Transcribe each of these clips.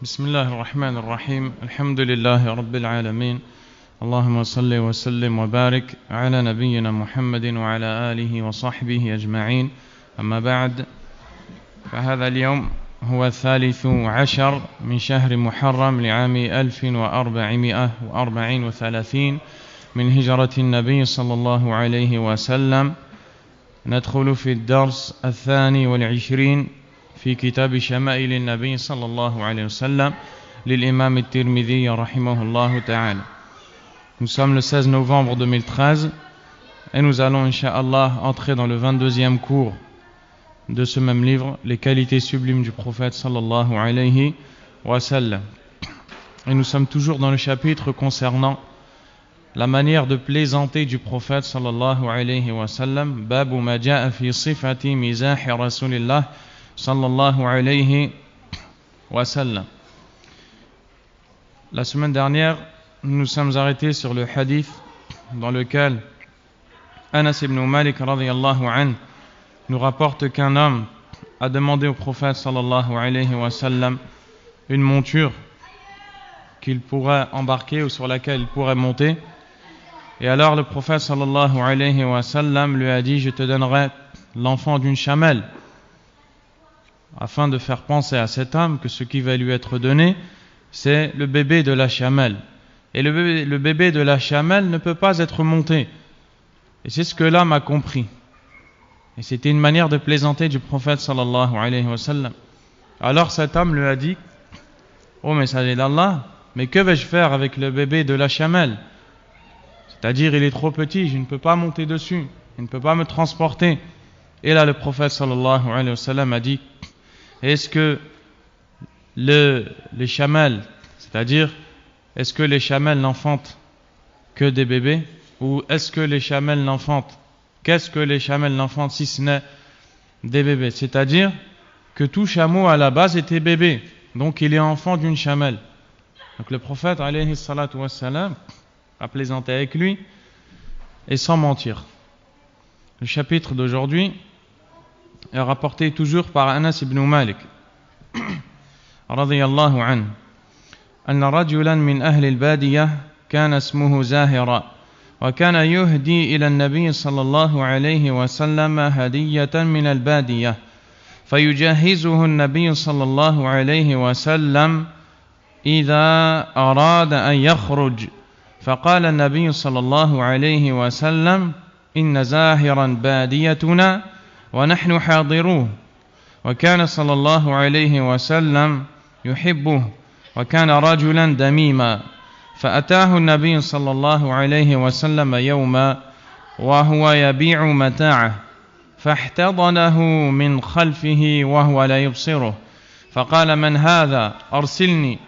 بسم الله الرحمن الرحيم الحمد لله رب العالمين اللهم صل وسلم وبارك على نبينا محمد وعلى آله وصحبه أجمعين أما بعد فهذا اليوم هو 13 من شهر محرم لعام 1434 من هجرة النبي صلى الله عليه وسلم ندخل في الدرس 22 في كتاب شمائل النبي صلى الله عليه وسلم للإمام الترمذي رحمه الله تعالى. Nous sommes le 16 novembre 2013 et nous allons incha'Allah entrer dans le 22e cours de ce même livre, les qualités sublimes du prophète sallallahu alayhi wa sallam. Et nous sommes toujours dans le chapitre concernant la manière de plaisanter du prophète sallallahu alayhi wa sallam. Babu ma ja'a fi sifati mizahi rasulillah sallallahu alayhi wa sallam. La semaine dernière, nous nous sommes arrêtés sur le hadith dans lequel Anas ibn Malik radiyallahu anhu nous rapporte qu'un homme a demandé au prophète sallallahu alayhi wa sallam une monture qu'il pourrait embarquer ou sur laquelle il pourrait monter. Et alors le prophète sallallahu alayhi wa sallam lui a dit: je te donnerai l'enfant d'une chamelle, afin de faire penser à cet homme que ce qui va lui être donné, c'est le bébé de la chamelle. Et le bébé de la chamelle ne peut pas être monté. Et c'est ce que l'homme a compris. Et c'était une manière de plaisanter du prophète sallallahu alayhi wa sallam. Alors cet homme lui a dit: ô messager d'Allah, mais que vais-je faire avec le bébé de la chamelle? C'est-à-dire, il est trop petit, je ne peux pas monter dessus, il ne peut pas me transporter. Et là le prophète sallallahu alayhi wa sallam a dit: est-ce que les chamelles, c'est-à-dire, est-ce que les chamelles n'enfantent que des bébés? Ou est-ce que les chamelles n'enfantent? Qu'est-ce que les chamelles n'enfantent si ce n'est des bébés? C'est-à-dire que tout chameau à la base était bébé, donc il est enfant d'une chamelle. Donc le prophète alayhi salatu wassalam a plaisanté avec lui et sans mentir. Le chapitre d'aujourd'hui est rapporté toujours par Anas ibn Malik radiyallahu anhu أن رجلا من أهل البادية كان اسمه زاهرا وكان يهدي إلى النبي صلى الله عليه وسلم هدية من البادية فيجهزه النبي صلى الله عليه وسلم إذا أراد أن يخرج فقال النبي صلى الله عليه وسلم إن زاهرا باديتنا ونحن حاضروه وكان صلى الله عليه وسلم يحبه وكان رجلا دميما فأتاه النبي صلى الله عليه وسلم يوما وهو يبيع متاعه فاحتضنه من خلفه وهو لا يبصره فقال من هذا أرسلني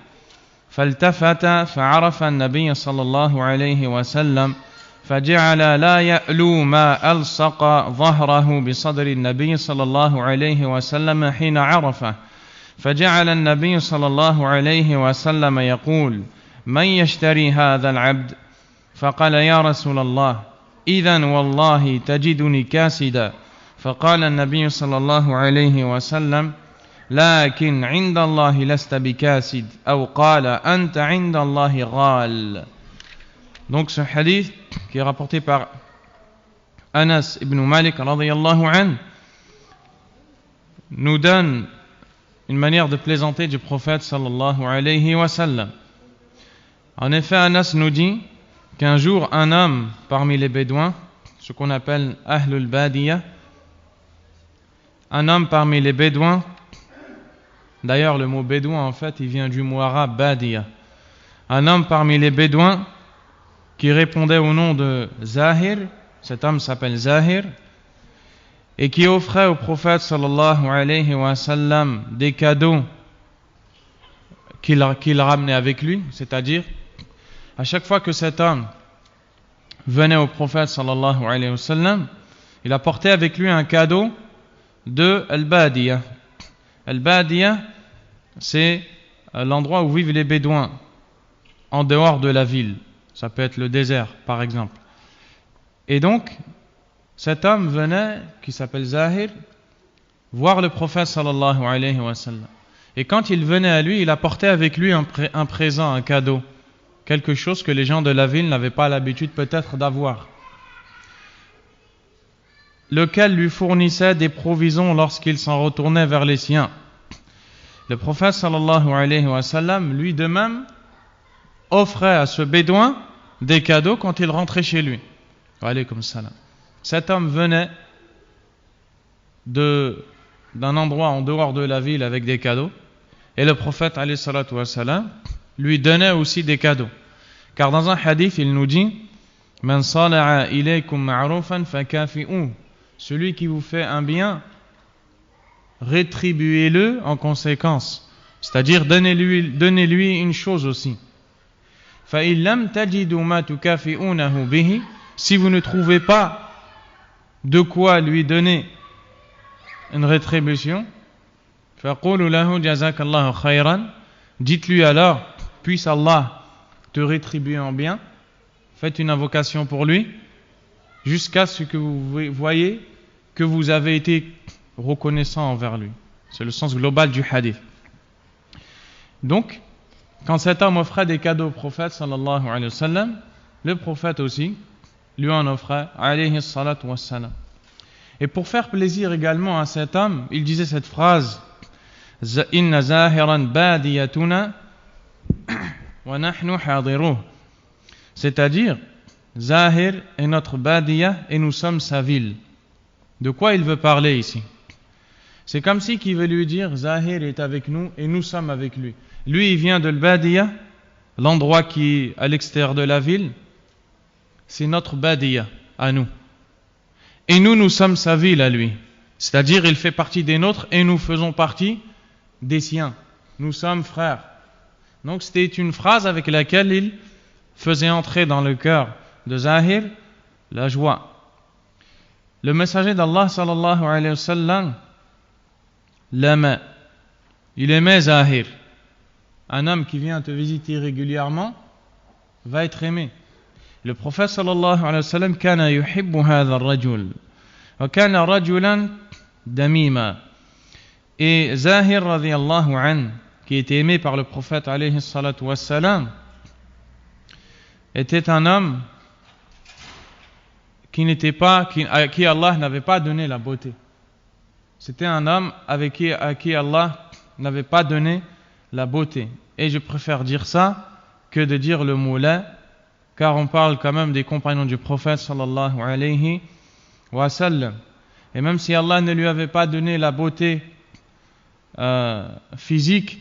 فالتفت فعرف النبي صلى الله عليه وسلم فجعل لا يألو ما ألصق ظهره بصدر النبي صلى الله عليه وسلم حين عرفه فجعل النبي صلى الله عليه وسلم يقول من يشتري هذا العبد فقال يا رسول الله إذن والله تجدني كاسدا فقال النبي صلى الله عليه وسلم لكن عند الله لست بكاسد أو قال أنت عند الله غال. Donc ce hadith qui est rapporté par Anas ibn Malik radiyallahu anhu nous donne une manière de plaisanter du prophète sallallahu alayhi wa sallam. En effet, Anas nous dit qu'un jour un homme parmi les bédouins, ce qu'on appelle Ahlul Badiya, un homme parmi les bédouins, d'ailleurs le mot bédouin en fait il vient du mot arabe Badiya, un homme parmi les bédouins qui répondait au nom de Zahir, cet homme s'appelle Zahir, et qui offrait au prophète sallallahu alayhi wa sallam des cadeaux qu'il ramenait avec lui, c'est-à-dire à chaque fois que cet homme venait au prophète sallallahu alayhi wa sallam, il apportait avec lui un cadeau de Al-Badiya. Al-Badiya, c'est l'endroit où vivent les bédouins en dehors de la ville. Ça peut être le désert, par exemple. Et donc, cet homme venait, qui s'appelle Zahir, voir le prophète sallallahu alayhi wa sallam. Et quand il venait à lui, il apportait avec lui un présent, un cadeau, quelque chose que les gens de la ville n'avaient pas l'habitude peut-être d'avoir, lequel lui fournissait des provisions lorsqu'il s'en retournait vers les siens. Le prophète sallallahu alayhi wa sallam, lui de même, offrait à ce bédouin des cadeaux quand il rentrait chez lui. Wa alaykum salam. Cet homme venait d'un endroit en dehors de la ville avec des cadeaux, et le prophète alayhi salatu wa salam lui donnait aussi des cadeaux. Car dans un hadith, il nous dit Man sala'a ilaykum ma'rufan fakafi'uh. Celui qui vous fait un bien, rétribuez-le en conséquence. C'est-à-dire, donnez-lui une chose aussi. فَإِن لَمْ تَجِدُوا مَا تُكَافِئُونَهُ بِهِ. Si vous ne trouvez pas de quoi lui donner une rétribution, فَقُولُوا لَهُ جَزَاكَ اللَّهُ خَيْرًا. Dites-lui alors, puisse Allah te rétribuer en bien. Faites une invocation pour lui, jusqu'à ce que vous voyez que vous avez été reconnaissant envers lui. C'est le sens global du hadith. Donc, quand cet homme offrait des cadeaux au prophète sallallahu alayhi wa sallam, le prophète aussi lui en offrait alayhi salatu wa sallam. Et pour faire plaisir également à cet homme, il disait cette phrase Inna zahiran badiyatuna wa nahnu hadiruh. C'est-à-dire, Zahir est notre badiya et nous sommes sa ville. De quoi il veut parler ici? C'est comme si qu'il veut lui dire Zahir est avec nous et nous sommes avec lui. Lui, il vient de l'Badiya, l'endroit qui est à l'extérieur de la ville. C'est notre Badiya à nous. Et nous sommes sa ville à lui. C'est-à-dire, il fait partie des nôtres et nous faisons partie des siens. Nous sommes frères. Donc, c'était une phrase avec laquelle il faisait entrer dans le cœur de Zahir la joie. Le messager d'Allah sallallahu alayhi wa sallam l'aimait. Il aimait Zahir. Un homme qui vient te visiter régulièrement va être aimé. Le prophète sallallahu alayhi wa sallam kana yuhibbu hadha ar-rajul wa kana rajulan damima. Et Zahir radiyallahu anhu, qui était aimé par le prophète alayhi salatu wa salam, était un homme à qui Allah n'avait pas donné la beauté. C'était un homme à qui Allah n'avait pas donné la beauté. Et je préfère dire ça que de dire le mot la, car on parle quand même des compagnons du prophète sallallahu alayhi wa sallam. Et même si Allah ne lui avait pas donné la beauté physique,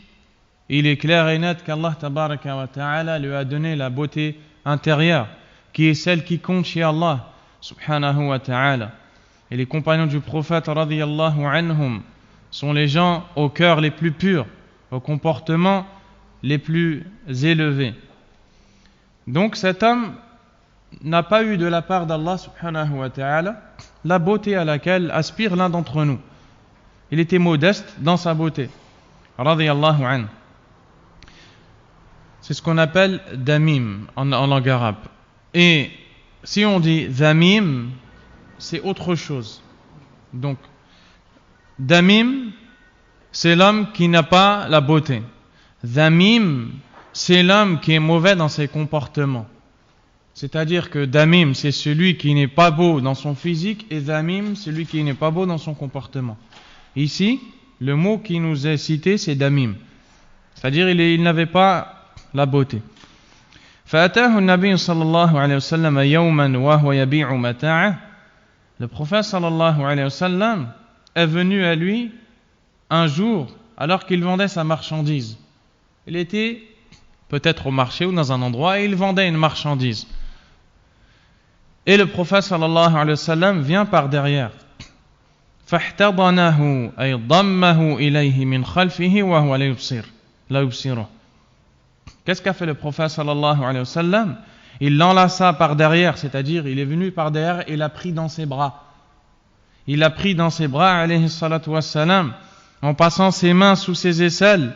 il est clair et net qu'Allah tabaraka wa ta'ala lui a donné la beauté intérieure, qui est celle qui compte chez Allah subhanahu wa ta'ala. Et les compagnons du prophète radiyallahu anhum sont les gens au cœur les plus purs, au comportement les plus élevés. Donc cet homme n'a pas eu de la part d'Allah subhanahu wa ta'ala la beauté à laquelle aspire l'un d'entre nous. Il était modeste dans sa beauté radiyallahu anhu. C'est ce qu'on appelle damim en langue arabe. Et si on dit damim, c'est autre chose. Donc, damim, c'est l'homme qui n'a pas la beauté. Damim, c'est l'homme qui est mauvais dans ses comportements. C'est-à-dire que damim, c'est celui qui n'est pas beau dans son physique, et damim, c'est celui qui n'est pas beau dans son comportement. Ici, le mot qui nous est cité, c'est damim. C'est-à-dire il n'avait pas la beauté. فأتاه النبي صلى الله عليه وسلم يوما وهو يبيع متاعه. Le prophète sallallahu alayhi wa sallam est venu à lui un jour alors qu'il vendait sa marchandise. Il était peut-être au marché ou dans un endroit et il vendait une marchandise. Et le prophète sallallahu alayhi wa sallam vient par derrière. فاحتضنه أي ضمه إليه من خلفه وهو لا يبصره. Qu'est-ce qu'a fait le prophète sallallahu alayhi wa sallam? Il l'enlaça par derrière, c'est-à-dire il est venu par derrière et l'a pris dans ses bras. Il l'a pris dans ses bras, alayhi salatu wassalam, en passant ses mains sous ses aisselles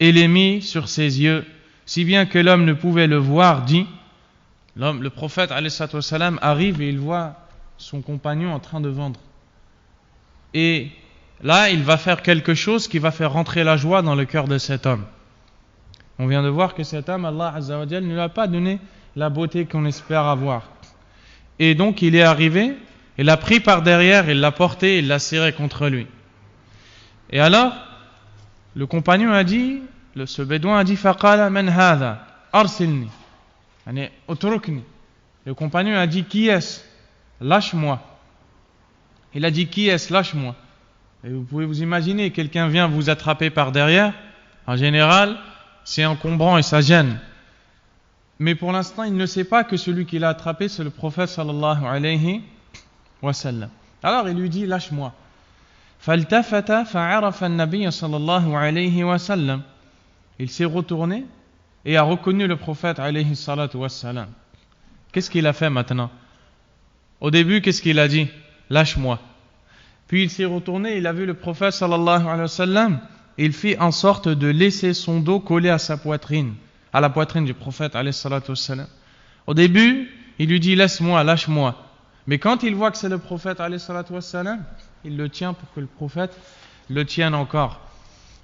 et les mit sur ses yeux, si bien que l'homme ne pouvait le voir, dit. Le prophète alayhi salatu wassalam arrive et il voit son compagnon en train de vendre. Et là, il va faire quelque chose qui va faire rentrer la joie dans le cœur de cet homme. On vient de voir que cet homme, Allah Azza wa Jal, ne lui a pas donné la beauté qu'on espère avoir. Et donc, il est arrivé, il l'a pris par derrière, il l'a porté, il l'a serré contre lui. Et alors, le compagnon a dit, ce bédouin a dit, فَقَالَ مَنْ هَذَا أَرْسِلْنِي يعني أُتْرُكْنِي. Le compagnon a dit, qui est-ce? Lâche-moi. Il a dit, qui est-ce? Lâche-moi. Et vous pouvez vous imaginer, quelqu'un vient vous attraper par derrière, en général, c'est encombrant et ça gêne. Mais pour l'instant, il ne sait pas que celui qui l'a attrapé, c'est le prophète sallallahu alayhi wa sallam. Alors il lui dit, lâche-moi. فَالْتَفَتَ فَعَرَفَ النَّبِيَّ صلى الله عليه وسلم. Il s'est retourné et a reconnu le prophète alayhi salatu wa sallam. Qu'est-ce qu'il a fait maintenant? Au début, qu'est-ce qu'il a dit? Lâche-moi. Puis il s'est retourné, il a vu le prophète sallallahu alayhi wa sallam. Il fit en sorte de laisser son dos collé à sa poitrine, à la poitrine du prophète alayhi salatu wa sallam. Au début, il lui dit laisse-moi, lâche-moi. Mais quand il voit que c'est le prophète alayhi salatu wa sallam, il le tient pour que le prophète le tienne encore.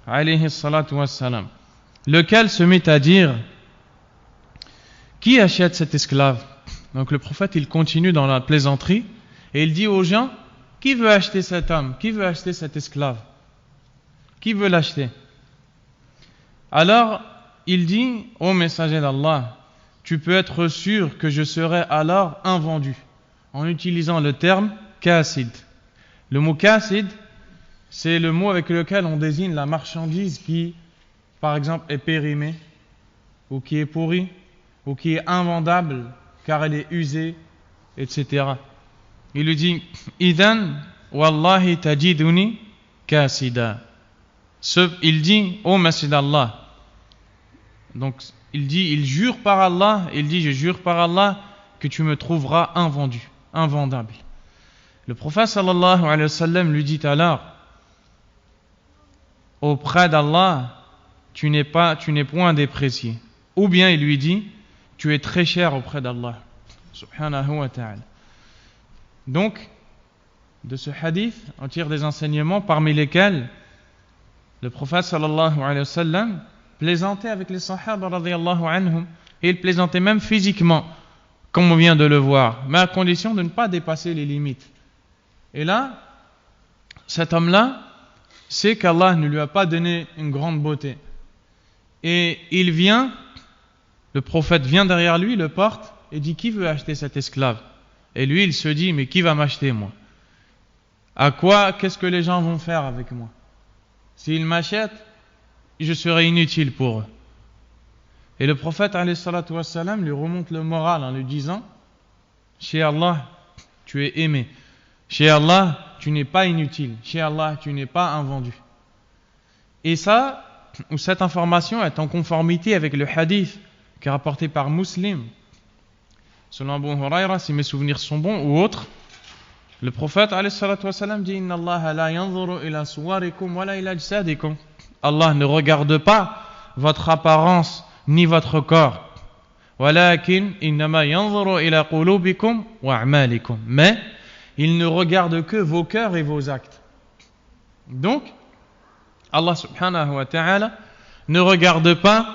Alayhi salatu wa sallam. Lequel se met à dire qui achète cet esclave? Donc le prophète il continue dans la plaisanterie et il dit aux gens qui veut acheter cet homme? Qui veut acheter cet esclave? Qui veut l'acheter? Alors il dit ô messager d'Allah, tu peux être sûr que je serai alors invendu, en utilisant le terme kasid. Le mot kasid, c'est le mot avec lequel on désigne la marchandise qui, par exemple, est périmée, ou qui est pourrie, ou qui est invendable, car elle est usée, etc. Il lui dit Idan wallahi tajiduni kasida. Il dit ô messager d'Allah. Donc il dit, il jure par Allah, il dit je jure par Allah que tu me trouveras invendu, invendable. Le prophète sallallahu alayhi wa sallam lui dit alors auprès d'Allah tu n'es point déprécié. Ou bien il lui dit tu es très cher auprès d'Allah subhanahu wa ta'ala. Donc de ce hadith on tire des enseignements parmi lesquels le prophète sallallahu alayhi wa sallam plaisantait avec les sahaba radiyallahu anhum, et il plaisantait même physiquement comme on vient de le voir, mais à condition de ne pas dépasser les limites. Et là cet homme-là sait qu'Allah ne lui a pas donné une grande beauté et il vient, le prophète vient derrière lui, le porte et dit qui veut acheter cet esclave? Et lui il se dit mais qui va m'acheter moi? À quoi, qu'est-ce que les gens vont faire avec moi? S'ils m'achètent, je serai inutile pour eux. Et le prophète alayhi salatu wa salam lui remonte le moral en lui disant chez Allah tu es aimé, chez Allah tu n'es pas inutile, chez Allah tu n'es pas invendu. Et ça, ou cette information est en conformité avec le hadith qui est rapporté par Muslim selon Abu Huraira, si mes souvenirs sont bons, ou autres. Le prophète alayhi salatu wa salam dit Inna Allah la yanzuru ila suwarikum wa la ila ajsadikum. Allah ne regarde pas votre apparence ni votre corps. Walakin innama yanzuru ila qulubikum wa a'malikum. Mais il ne regarde que vos cœurs et vos actes. Donc Allah subhanahu wa ta'ala ne regarde pas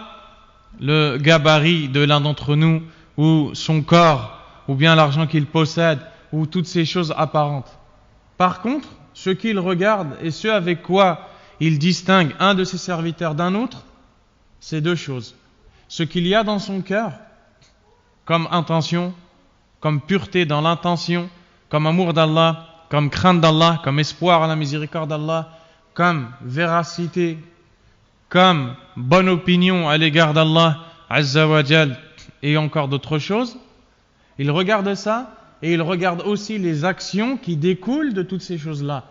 le gabarit de l'un d'entre nous ou son corps ou bien l'argent qu'il possède ou toutes ces choses apparentes. Par contre, ce qu'il regarde et ce avec quoi il distingue un de ses serviteurs d'un autre, c'est deux choses. Ce qu'il y a dans son cœur, comme intention, comme pureté dans l'intention, comme amour d'Allah, comme crainte d'Allah, comme espoir à la miséricorde d'Allah, comme véracité, comme bonne opinion à l'égard d'Allah, Azza wa Jal, et encore d'autres choses. Il regarde ça, et il regarde aussi les actions qui découlent de toutes ces choses-là.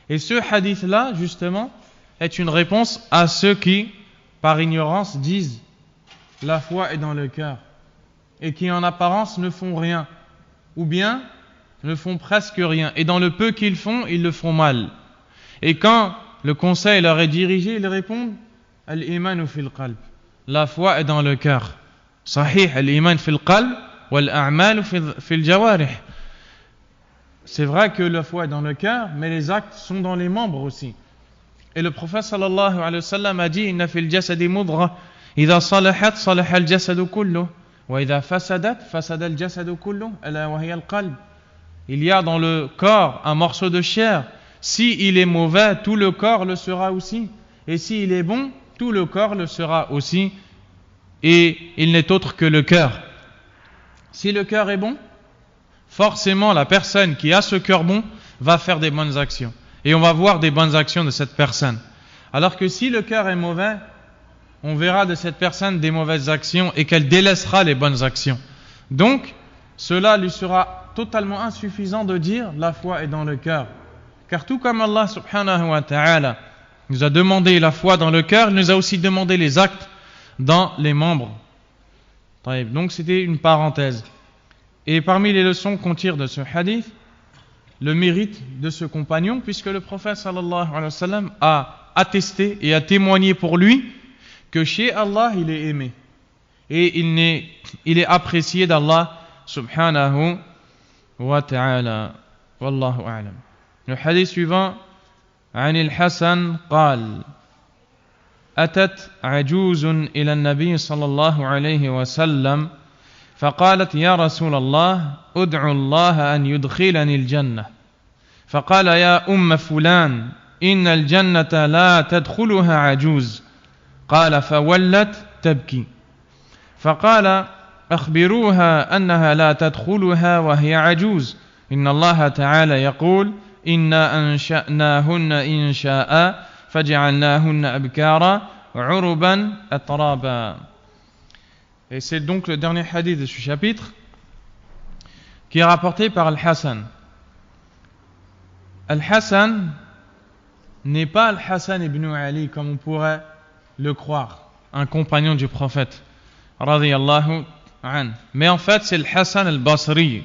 Et ce hadith-là, justement, est une réponse à ceux qui, par ignorance, disent la foi est dans le cœur et qui, en apparence, ne font rien ou bien ne font presque rien. Et dans le peu qu'ils font, ils le font mal. Et quand le conseil leur est dirigé, ils répondent Al-imanu fil qalb. La foi est dans le cœur. Sahih, al-iman fil qalb wal a'malu fil jawarih. c'est vrai que la foi est dans le cœur, mais les actes sont dans les membres aussi. Et le prophète sallallahu alayhi wa sallam a dit inna fil jasadi mudghah idha salahat salaha al jasadu kulluh wa idha fasadat fasada al jasadu kulluh ala wa hiya al qalb. Il y a dans le corps un morceau de chair. Si il est mauvais, tout le corps le sera aussi. Et si il est bon, tout le corps le sera aussi. Et il n'est autre que le cœur. Si le cœur est bon, forcément la personne qui a ce cœur bon va faire des bonnes actions. Et on va voir des bonnes actions de cette personne. Alors que si le cœur est mauvais, on verra de cette personne des mauvaises actions et qu'elle délaissera les bonnes actions. Donc, cela lui sera totalement insuffisant de dire la foi est dans le cœur. Car tout comme Allah subhanahu wa ta'ala nous a demandé la foi dans le cœur, il nous a aussi demandé les actes dans les membres. Donc c'était une parenthèse. Et parmi les leçons qu'on tire de ce hadith, le mérite de ce compagnon, puisque le prophète sallallahu alayhi wa sallam a attesté et a témoigné pour lui que chez Allah il est aimé et il est apprécié d'Allah subhanahu wa ta'ala. Wallahu a'lam. Le hadith suivant, عن الحسن قال أتت عجوز إلى النبي صلى الله عليه وسلم فقالت يا رسول الله أدعو الله أن يدخلني الجنة فقال يا أم فلان إن الجنة لا تدخلها عجوز قال فولت تبكي فقال أخبروها أنها لا تدخلها وهي عجوز إن الله تعالى يقول إنا أنشأناهن إنشاء فجعلناهن أبكارا عربا أترابا. Et c'est donc le dernier hadith de ce chapitre qui est rapporté par Al-Hassan. Al-Hassan n'est pas Al-Hassan ibn Ali comme on pourrait le croire, un compagnon du prophète radiyallahu anhu. Mais en fait c'est Al-Hassan al-Basri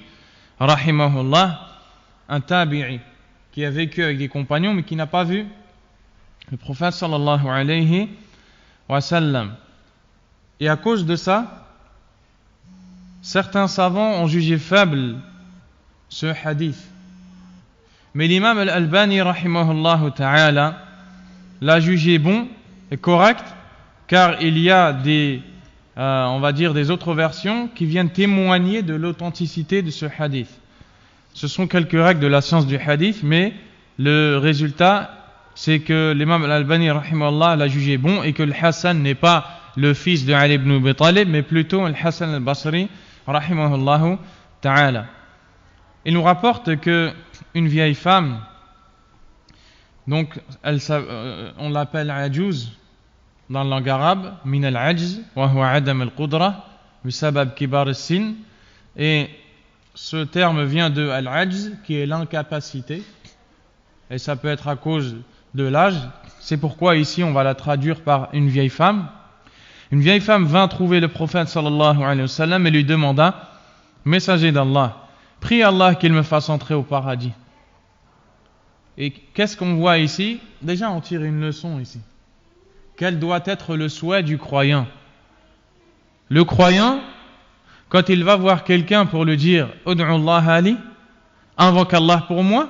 rahimahullah, un tabi'i qui a vécu avec des compagnons mais qui n'a pas vu le prophète sallallahu alayhi wa sallam. Et à cause de ça, certains savants ont jugé faible ce hadith. Mais l'imam al-Albani rahimahullah ta'ala l'a jugé bon et correct, car il y a on va dire des autres versions qui viennent témoigner de l'authenticité de ce hadith. Ce sont quelques règles de la science du hadith, mais le résultat, c'est que l'imam al-Albani rahimahullah l'a jugé bon et que le Hassan n'est pas le fils de Ali ibn Abi Talib, mais plutôt le Hassan al-Basri rahimahullah ta'ala. Il nous rapporte que une vieille femme, donc on l'appelle Ajouz dans la langue arabe, min al-ajz wa huwa adam al-qudra bisabab kibar as-sin, et ce terme vient de al-ajz qui est l'incapacité, et ça peut être à cause de l'âge. C'est pourquoi ici on va la traduire par une vieille femme. Une vieille femme vint trouver le prophète sallallahu alayhi wa sallam et lui demanda: Messager d'Allah, prie Allah qu'il me fasse entrer au paradis. Et qu'est-ce qu'on voit ici? Déjà on tire une leçon ici. Quel doit être le souhait du croyant? Le croyant, quand il va voir quelqu'un pour lui dire Ud'u Allah ali, invoque Allah pour moi,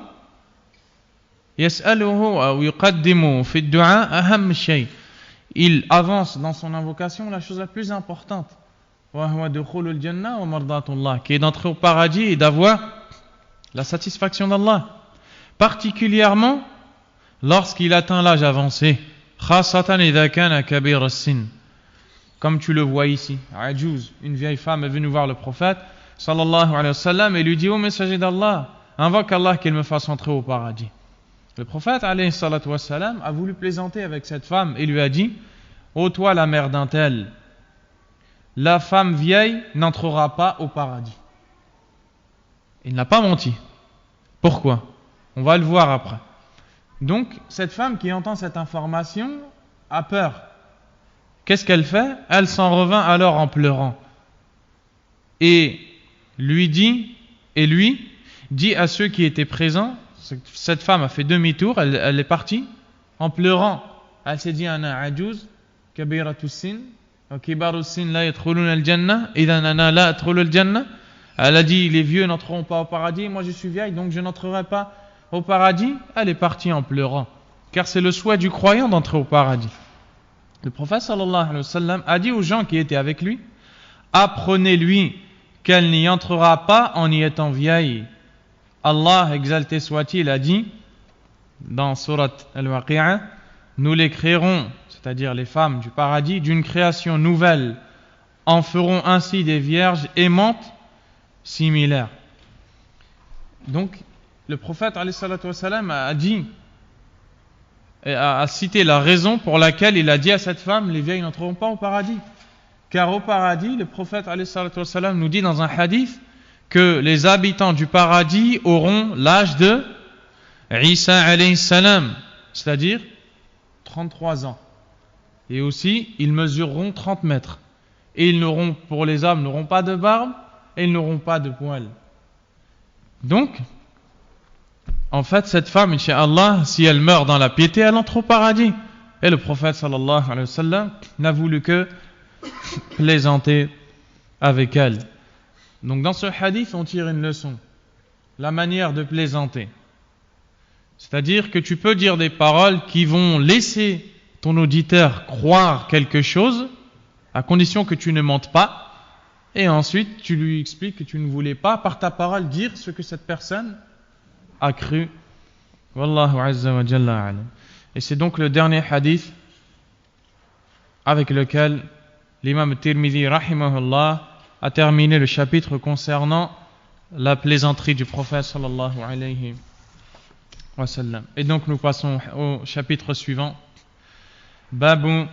yas'aluhu wa yuqaddimu fi ad-du'a aham shay. Il avance dans son invocation la chose la plus importante, wa huwa dukhulul jannah wa mardatullah, qui est d'entrer au paradis et d'avoir la satisfaction d'Allah, particulièrement lorsqu'il atteint l'âge avancé, khasatan idha kana kabir as-sin. Comme tu le vois ici, Ajouz, une vieille femme est venue voir le prophète sallallahu alayhi wa sallam et lui dit: Ô messager d'Allah, invoque Allah qu'il me fasse entrer au paradis. Le prophète alayhi salatu wa sallam a voulu plaisanter avec cette femme et lui a dit: Ô toi la mère d'un tel, la femme vieille n'entrera pas au paradis. Il n'a pas menti. Pourquoi? On va le voir après. Donc cette femme qui entend cette information a peur. Qu'est-ce qu'elle fait? Elle s'en revint alors en pleurant. Et lui dit à ceux qui étaient présents, cette femme a fait demi-tour, elle est partie en pleurant. Elle s'est dit: Ana ajouz, kabiratu sin, wa kibaru sin la yadkhuluna al-jannah, idhan ana la adkhulu al-jannah. Elle a dit les vieux n'entreront pas au paradis, moi je suis vieille donc je n'entrerai pas au paradis. Elle est partie en pleurant, car c'est le souhait du croyant d'entrer au paradis. Le prophète sallallahu alayhi wa sallam a dit aux gens qui étaient avec lui, apprenez-lui qu'elle n'y entrera pas en y étant vieille. Allah, exalté soit-il, a dit dans Surat Al-Waqi'a, nous les créerons, c'est-à-dire les femmes du paradis, d'une création nouvelle, en feront ainsi des vierges aimantes similaires. Donc, le prophète alayhi salatu wa salam a dit, a cité la raison pour laquelle il a dit à cette femme, les vieilles n'entreront pas au paradis. Car au paradis, le prophète alayhi salatu wa salam nous dit dans un hadith que les habitants du paradis auront l'âge de Isa alayhi salam, c'est-à-dire 33 ans. Et aussi, ils mesureront 30 mètres. Et ils n'auront, pour les hommes, n'auront pas de barbe et ils n'auront pas de poils. Donc, en fait, cette femme, incha'Allah, si elle meurt dans la piété, elle entre au paradis. Et le prophète sallallahu alayhi wa sallam n'a voulu que plaisanter avec elle. Donc dans ce hadith, on tire une leçon. La manière de plaisanter. C'est-à-dire que tu peux dire des paroles qui vont laisser ton auditeur croire quelque chose, à condition que tu ne mentes pas, et ensuite tu lui expliques que tu ne voulais pas, par ta parole, dire ce que cette personne a cru. Wallahu azza wa jalla alam. Et c'est donc le dernier hadith avec lequel l'imam Tirmidhi rahimahullah a terminé le chapitre concernant la plaisanterie du prophète sallallahu alayhi wa sallam. Et donc nous passons au chapitre suivant. Babu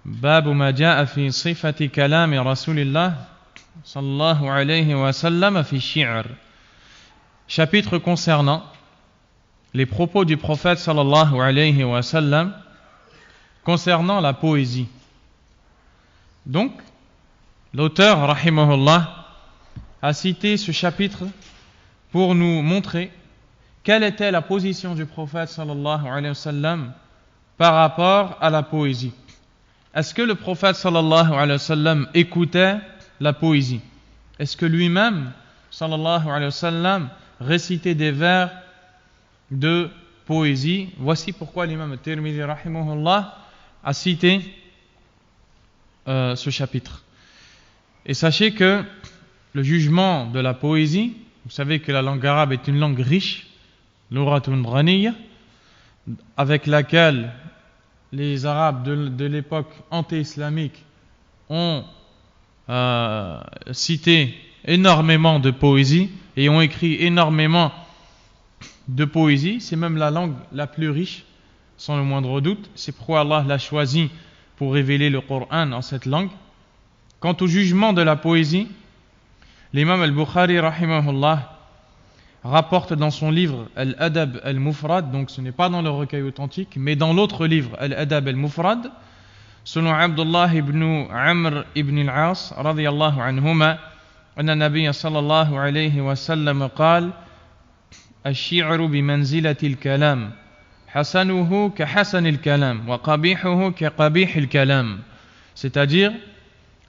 ma ja'a fi sifati kalami rasulillah sallallahu alayhi wa sallam fi shi'r. Chapitre concernant les propos du prophète sallallahu alayhi wa sallam concernant la poésie. Donc, l'auteur, rahimahullah, a cité ce chapitre pour nous montrer quelle était la position du prophète sallallahu alayhi wa sallam par rapport à la poésie. Est-ce que le prophète sallallahu alayhi wa sallam écoutait la poésie? Est-ce que lui-même, sallallahu alayhi wa sallam, récitait des vers de poésie? Voici pourquoi l'imam Tirmidhi, rahimahullah, a cité ce chapitre. Et sachez que le jugement de la poésie, vous savez que la langue arabe est une langue riche, l'uratun ghaniyya, avec laquelle les Arabes de l'époque anté-islamique ont cité énormément de poésie et ont écrit énormément de poésie. C'est même la langue la plus riche, sans le moindre doute. C'est pourquoi Allah l'a choisi pour révéler le Coran en cette langue. Quant au jugement de la poésie, l'imam al-Bukhari rahimahullah rapporte dans son livre Al-Adab al-Mufrad, donc ce n'est pas dans le recueil authentique, mais dans l'autre livre Al-Adab al-Mufrad, selon Abdullah ibn Amr ibn al-As radiyallahu anhuma, أن النبي صلى الله عليه وسلم قال الشعر بمنزلة الكلام حسنه كحسن الكلام وقبيحه كقبيح الكلام. C'est-à-dire,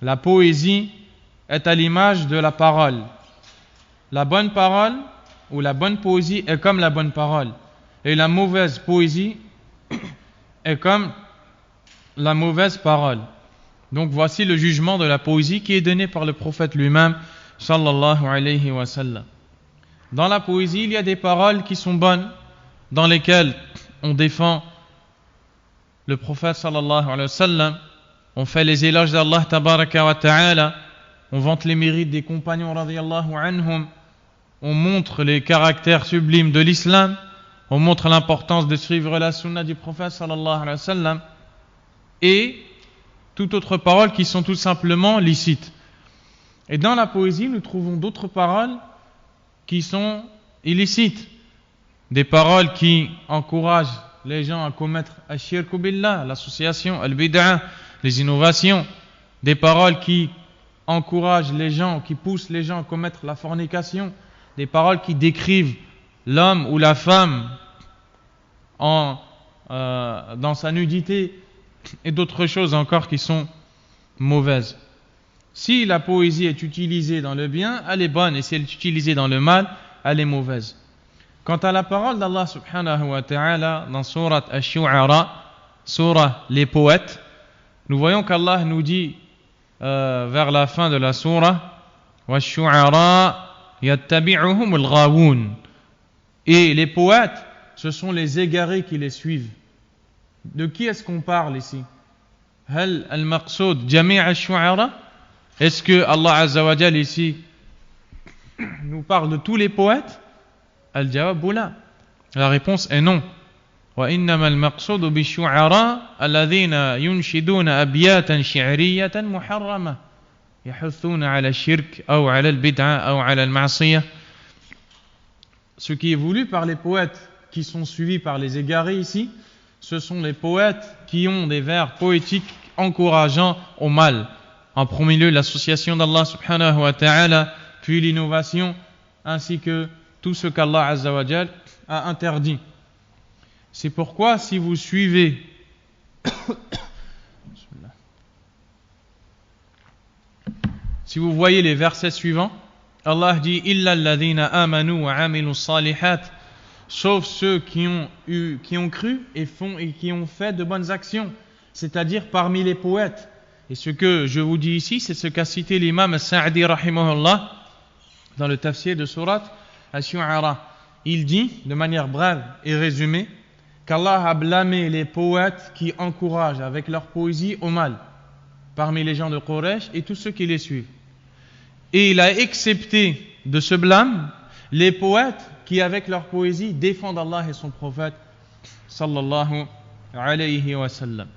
la poésie est à l'image de la parole. La bonne parole ou la bonne poésie est comme la bonne parole. Et la mauvaise poésie est comme la mauvaise parole. Donc voici le jugement de la poésie qui est donné par le prophète lui-même, sallallahu alayhi wa sallam. Dans la poésie, il y a des paroles qui sont bonnes, dans lesquelles on défend le prophète sallallahu alayhi wa sallam, on fait les éloges d'Allah tabaraka wa ta'ala, on vante les mérites des compagnons radiyallahu anhum, on montre les caractères sublimes de l'islam, on montre l'importance de suivre la sunna du prophète sallallahu alayhi wa sallam, et toute autre parole qui sont tout simplement licites. Et dans la poésie, nous trouvons d'autres paroles qui sont illicites. Des paroles qui encouragent les gens à commettre ash-shirku billah, l'association, al-bid'a, les innovations. Des paroles qui encouragent les gens, qui poussent les gens à commettre la fornication. Des paroles qui décrivent l'homme ou la femme dans sa nudité, et d'autres choses encore qui sont mauvaises. Si la poésie est utilisée dans le bien, elle est bonne, et si elle est utilisée dans le mal, elle est mauvaise. Quant à la parole d'Allah subhanahu wa ta'ala dans Surat Ash-Shu'ara, Surah les poètes, nous voyons qu'Allah nous dit vers la fin de la Surah, Wash-Shu'ara yattabi'uhum al-ghawun. Et les poètes, ce sont les égarés qui les suivent. De qui est-ce qu'on parle ici? Hal al-maqsoud jami' ash-shu'ara? Est-ce que Allah Azza wa Jal ici nous parle de tous les poètes? Al-jawab la. La réponse est non. Wa innama al-maqsoud bi-shu'ara alladhina yunshiduna abyatan shi'riyatan muharrama yahuthuna 'ala ash-shirk aw 'ala al-bid'a aw 'ala al-ma'siyah. Ce qui est voulu par les poètes qui sont suivis par les égarés ici, ce sont les poètes qui ont des vers poétiques encourageant au mal. En premier lieu, l'association d'Allah subhanahu wa ta'ala, puis l'innovation, ainsi que tout ce qu'Allah Azza wa Jal a interdit. C'est pourquoi si vous suivez si vous voyez les versets suivants, Allah dit illa alladhina amanu wa amilu salihat, sauf ceux qui ont cru et qui ont fait de bonnes actions, c'est-à-dire parmi les poètes. Et ce que je vous dis ici, c'est ce qu'a cité l'imam As-Sa'di rahimahullah dans le tafsir de Surat Ash-Shu'ara. Il dit, de manière brève et résumée, qu'Allah a blâmé les poètes qui encouragent avec leur poésie au mal, parmi les gens de Quraysh et tous ceux qui les suivent. Et il a accepté de ce blâme les poètes qui, avec leur poésie, défendent Allah et son prophète, sallallahu alayhi wa sallam.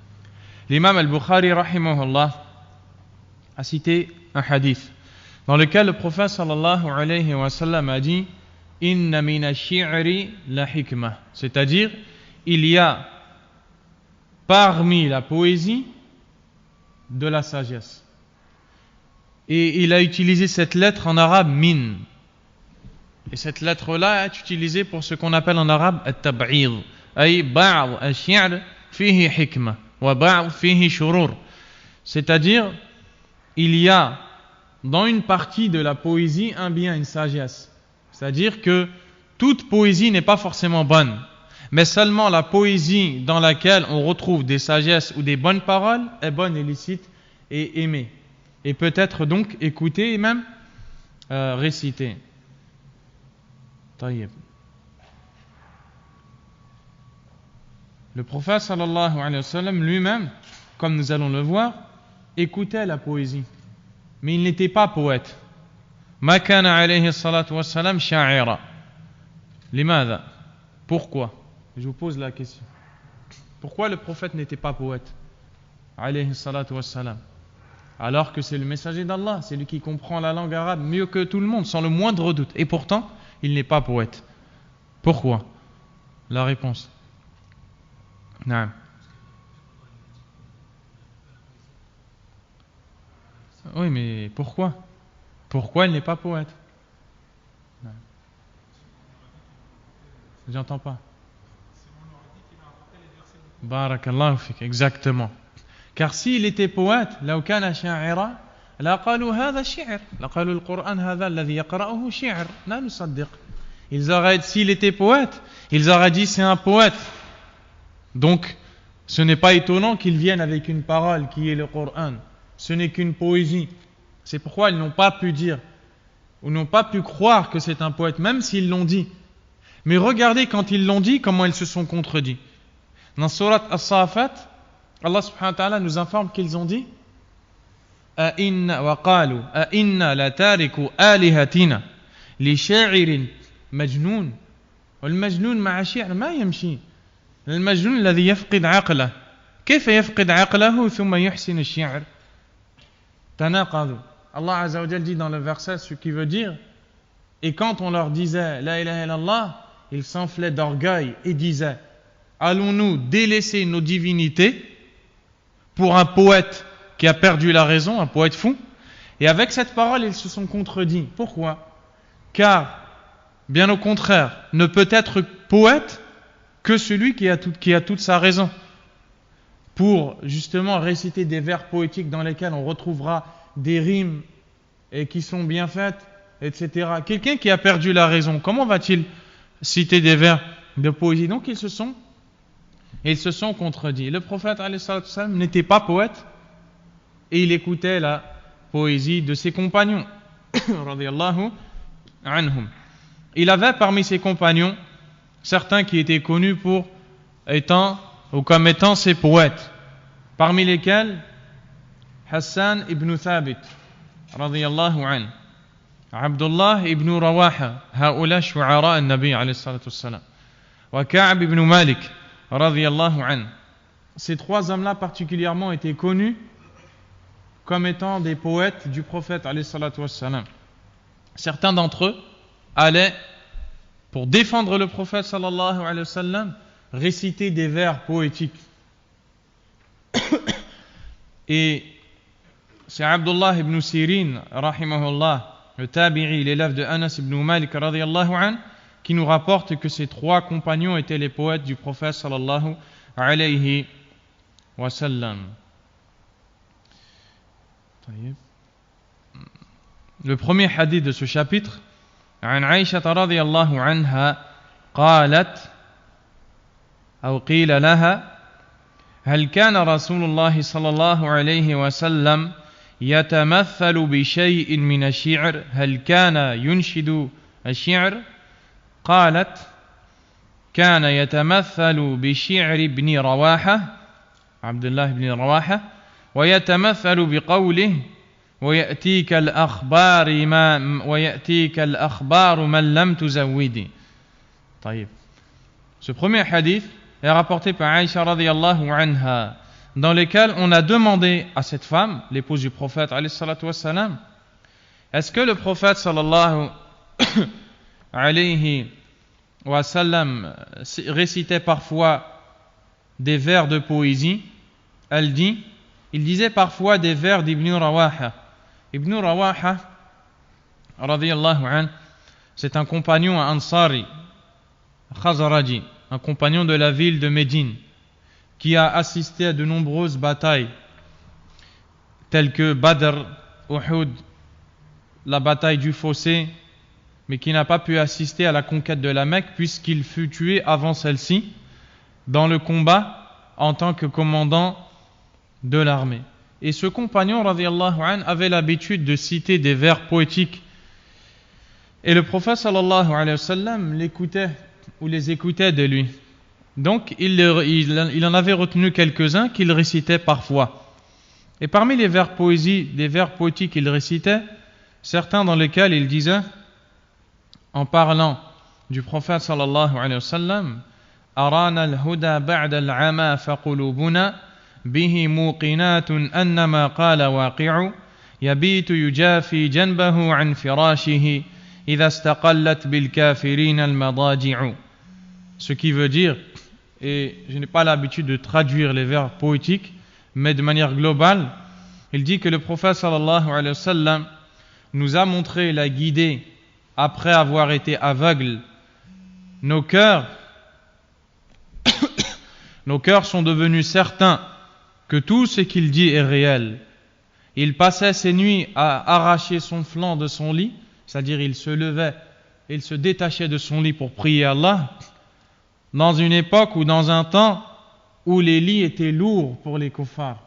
L'imam al-Bukhari, rahimahullah, a cité un hadith dans lequel le prophète, sallallahu alayhi wa sallam, a dit « Inna min ash-shi'ri la hikmah », c'est-à-dire, il y a parmi la poésie de la sagesse. Et il a utilisé cette lettre en arabe min. Et cette lettre-là est utilisée pour ce qu'on appelle en arabe at-tab'id. Ay ba'd ash-shi'r fihi hikmah wa ba'd fihi shurur. C'est-à-dire, il y a dans une partie de la poésie un bien, une sagesse. C'est-à-dire que toute poésie n'est pas forcément bonne, mais seulement la poésie dans laquelle on retrouve des sagesses ou des bonnes paroles est bonne et licite et aimée. Et peut être donc écoutée et même récitée. Taïeb. Le prophète sallallahu alayhi wa sallam lui-même, comme nous allons le voir, écoutait la poésie. Mais il n'était pas poète. Ma kana alayhi salatu wa salam sha'ira. Limadha? Pourquoi? Je vous pose la question. Pourquoi le prophète n'était pas poète? Alayhi salatu wa salam. Alors que c'est le messager d'Allah, c'est lui qui comprend la langue arabe mieux que tout le monde, sans le moindre doute. Et pourtant, il n'est pas poète. Pourquoi? La réponse. Non. Oui, mais pourquoi? Pourquoi il n'est pas poète? Non. J'entends pas. Barakallahu fik, exactement. Car s'il était poète, لو كان شاعرا لقالوا هذا شعر لقالوا القرآن هذا الذي يقرأه شعر لا نصدق. Ils auraient, s'il était poète, ils auraient dit c'est un poète. Donc, ce n'est pas étonnant qu'ils viennent avec une parole qui est le Coran. Ce n'est qu'une poésie. C'est pourquoi ils n'ont pas pu dire, ou n'ont pas pu croire que c'est un poète, même s'ils l'ont dit. Mais regardez quand ils l'ont dit, comment ils se sont contredits. Dans Surat As-Safat, Allah subhanahu wa ta'ala nous informe qu'ils ont dit وَقَالُوا أَإِنَّا لَتَارِكُ آلِهَتِنَا لِشَاعِرٍ مَجْنُونَ والمجنون مع شعر ما يمشي المجنون الذي يفقد عقله كيف يفقد عقله ثم يحسن الشعر تناقضوا. Allah Azza wa Jal dit dans le verset ce qui veut dire, et quand on leur disait la ilaha illallah, ils s'enflaient d'orgueil et disaient allons-nous délaisser nos divinités pour un poète qui a perdu la raison, un poète fou? Et avec cette parole, ils se sont contredits. Pourquoi? Car, bien au contraire, ne peut être poète que celui qui a toute sa raison. Pour justement réciter des vers poétiques dans lesquels on retrouvera des rimes et qui sont bien faites, etc. Quelqu'un qui a perdu la raison, comment va-t-il citer des vers de poésie? Donc ils se sont contredits. Le prophète alayhi salatu wassalam n'était pas poète et il écoutait la poésie de ses compagnons. Radiyallahu anhum. Il avait parmi ses compagnons certains qui étaient connus comme étant ses poètes, parmi lesquels Hassan ibn Thabit radiyallahu anhu, Abdullah ibn Rawaha, هؤلاء شعراء النبي عليه الصلاة والسلام, وكعب ibn Malik radiyallahu anhu. Ces trois hommes-là particulièrement étaient connus comme étant des poètes du prophète alayhi salatu wassalam. Certains d'entre eux allaient, pour défendre le prophète sallallahu alayhi wa sallam, réciter des vers poétiques. Et c'est Abdullah ibn Sirin, rahimahullah, le tabi'i, l'élève de Anas ibn Malik, radiyallahu anhu, qui nous rapporte que ces trois compagnons étaient les poètes du prophète sallallahu alayhi wa sallam. Le premier hadith de ce chapitre, عن عائشة رضي الله عنها قالت أو قيل لها هل كان رسول الله صلى الله عليه وسلم يتمثل بشيء من الشعر هل كان ينشد الشعر قالت كان يتمثل بشعر ابن رواحة عبد الله بن رواحة ويتمثل بقوله ويأتيك الأخبار من لم تزودي. طيب. Ce premier hadith est rapporté par Aïcha radiyallahu anha, dans lequel on a demandé à cette femme, l'épouse du prophète alayhi salatu wassalam, est-ce que le prophète sallallahu alayhi wa sallam récitait parfois des vers de poésie? Elle dit, il disait parfois des vers d'Ibn Rawaha. Ibn Rawaha, radiyallahu anhu, c'est un compagnon Ansari, Khazaraji, un compagnon de la ville de Médine, qui a assisté à de nombreuses batailles, telles que Badr, Uhud, la bataille du fossé, mais qui n'a pas pu assister à la conquête de la Mecque, puisqu'il fut tué avant celle-ci, dans le combat, en tant que commandant de l'armée. Et ce compagnon, radiyallahu anhu, avait l'habitude de citer des vers poétiques. Et le prophète, sallallahu alayhi wa sallam, l'écoutait, ou les écoutait de lui. Donc, il en avait retenu quelques-uns qu'il récitait parfois. Et parmi les vers poétiques qu'il récitait, certains dans lesquels il disait, en parlant du prophète, sallallahu alayhi wa sallam, Arana al-huda ba'da al-ama faqulubuna به موقنات أنما قال واقع يبيت يجافي جنبه عن فراشه إذا استقلت بالكافرين المضاجع. Ce qui veut dire, et je n'ai pas l'habitude de traduire les vers poétiques, mais de manière globale, il dit que le prophète sallallahu alayhi wa sallam nous a montré la guidée après avoir été aveugles. Nos cœurs sont devenus certains que tout ce qu'il dit est réel. Il passait ses nuits à arracher son flanc de son lit, c'est-à-dire il se levait, il se détachait de son lit pour prier Allah, dans une époque ou dans un temps où les lits étaient lourds pour les kuffars.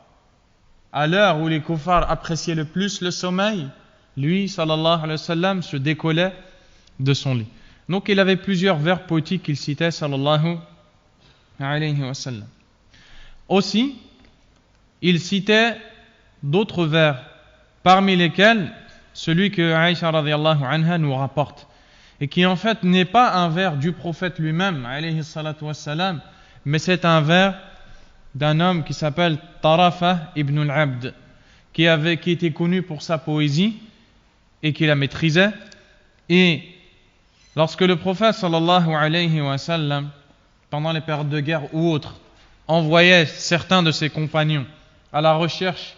À l'heure où les kuffars appréciaient le plus le sommeil, lui, sallallahu alayhi wa sallam, se décollait de son lit. Donc il avait plusieurs vers poétiques qu'il citait, sallallahu alayhi wa sallam. Aussi, il citait d'autres vers, parmi lesquels celui que Aïcha radiyallahu anha nous rapporte, et qui en fait n'est pas un vers du prophète lui-même, alayhi salatu wassalam, mais c'est un vers d'un homme qui s'appelle Tarafa ibn al-Abd, qui était connu pour sa poésie et qui la maîtrisait. Et lorsque le prophète sallallahu alayhi wa sallam, pendant les périodes de guerre ou autres, envoyait certains de ses compagnons à la recherche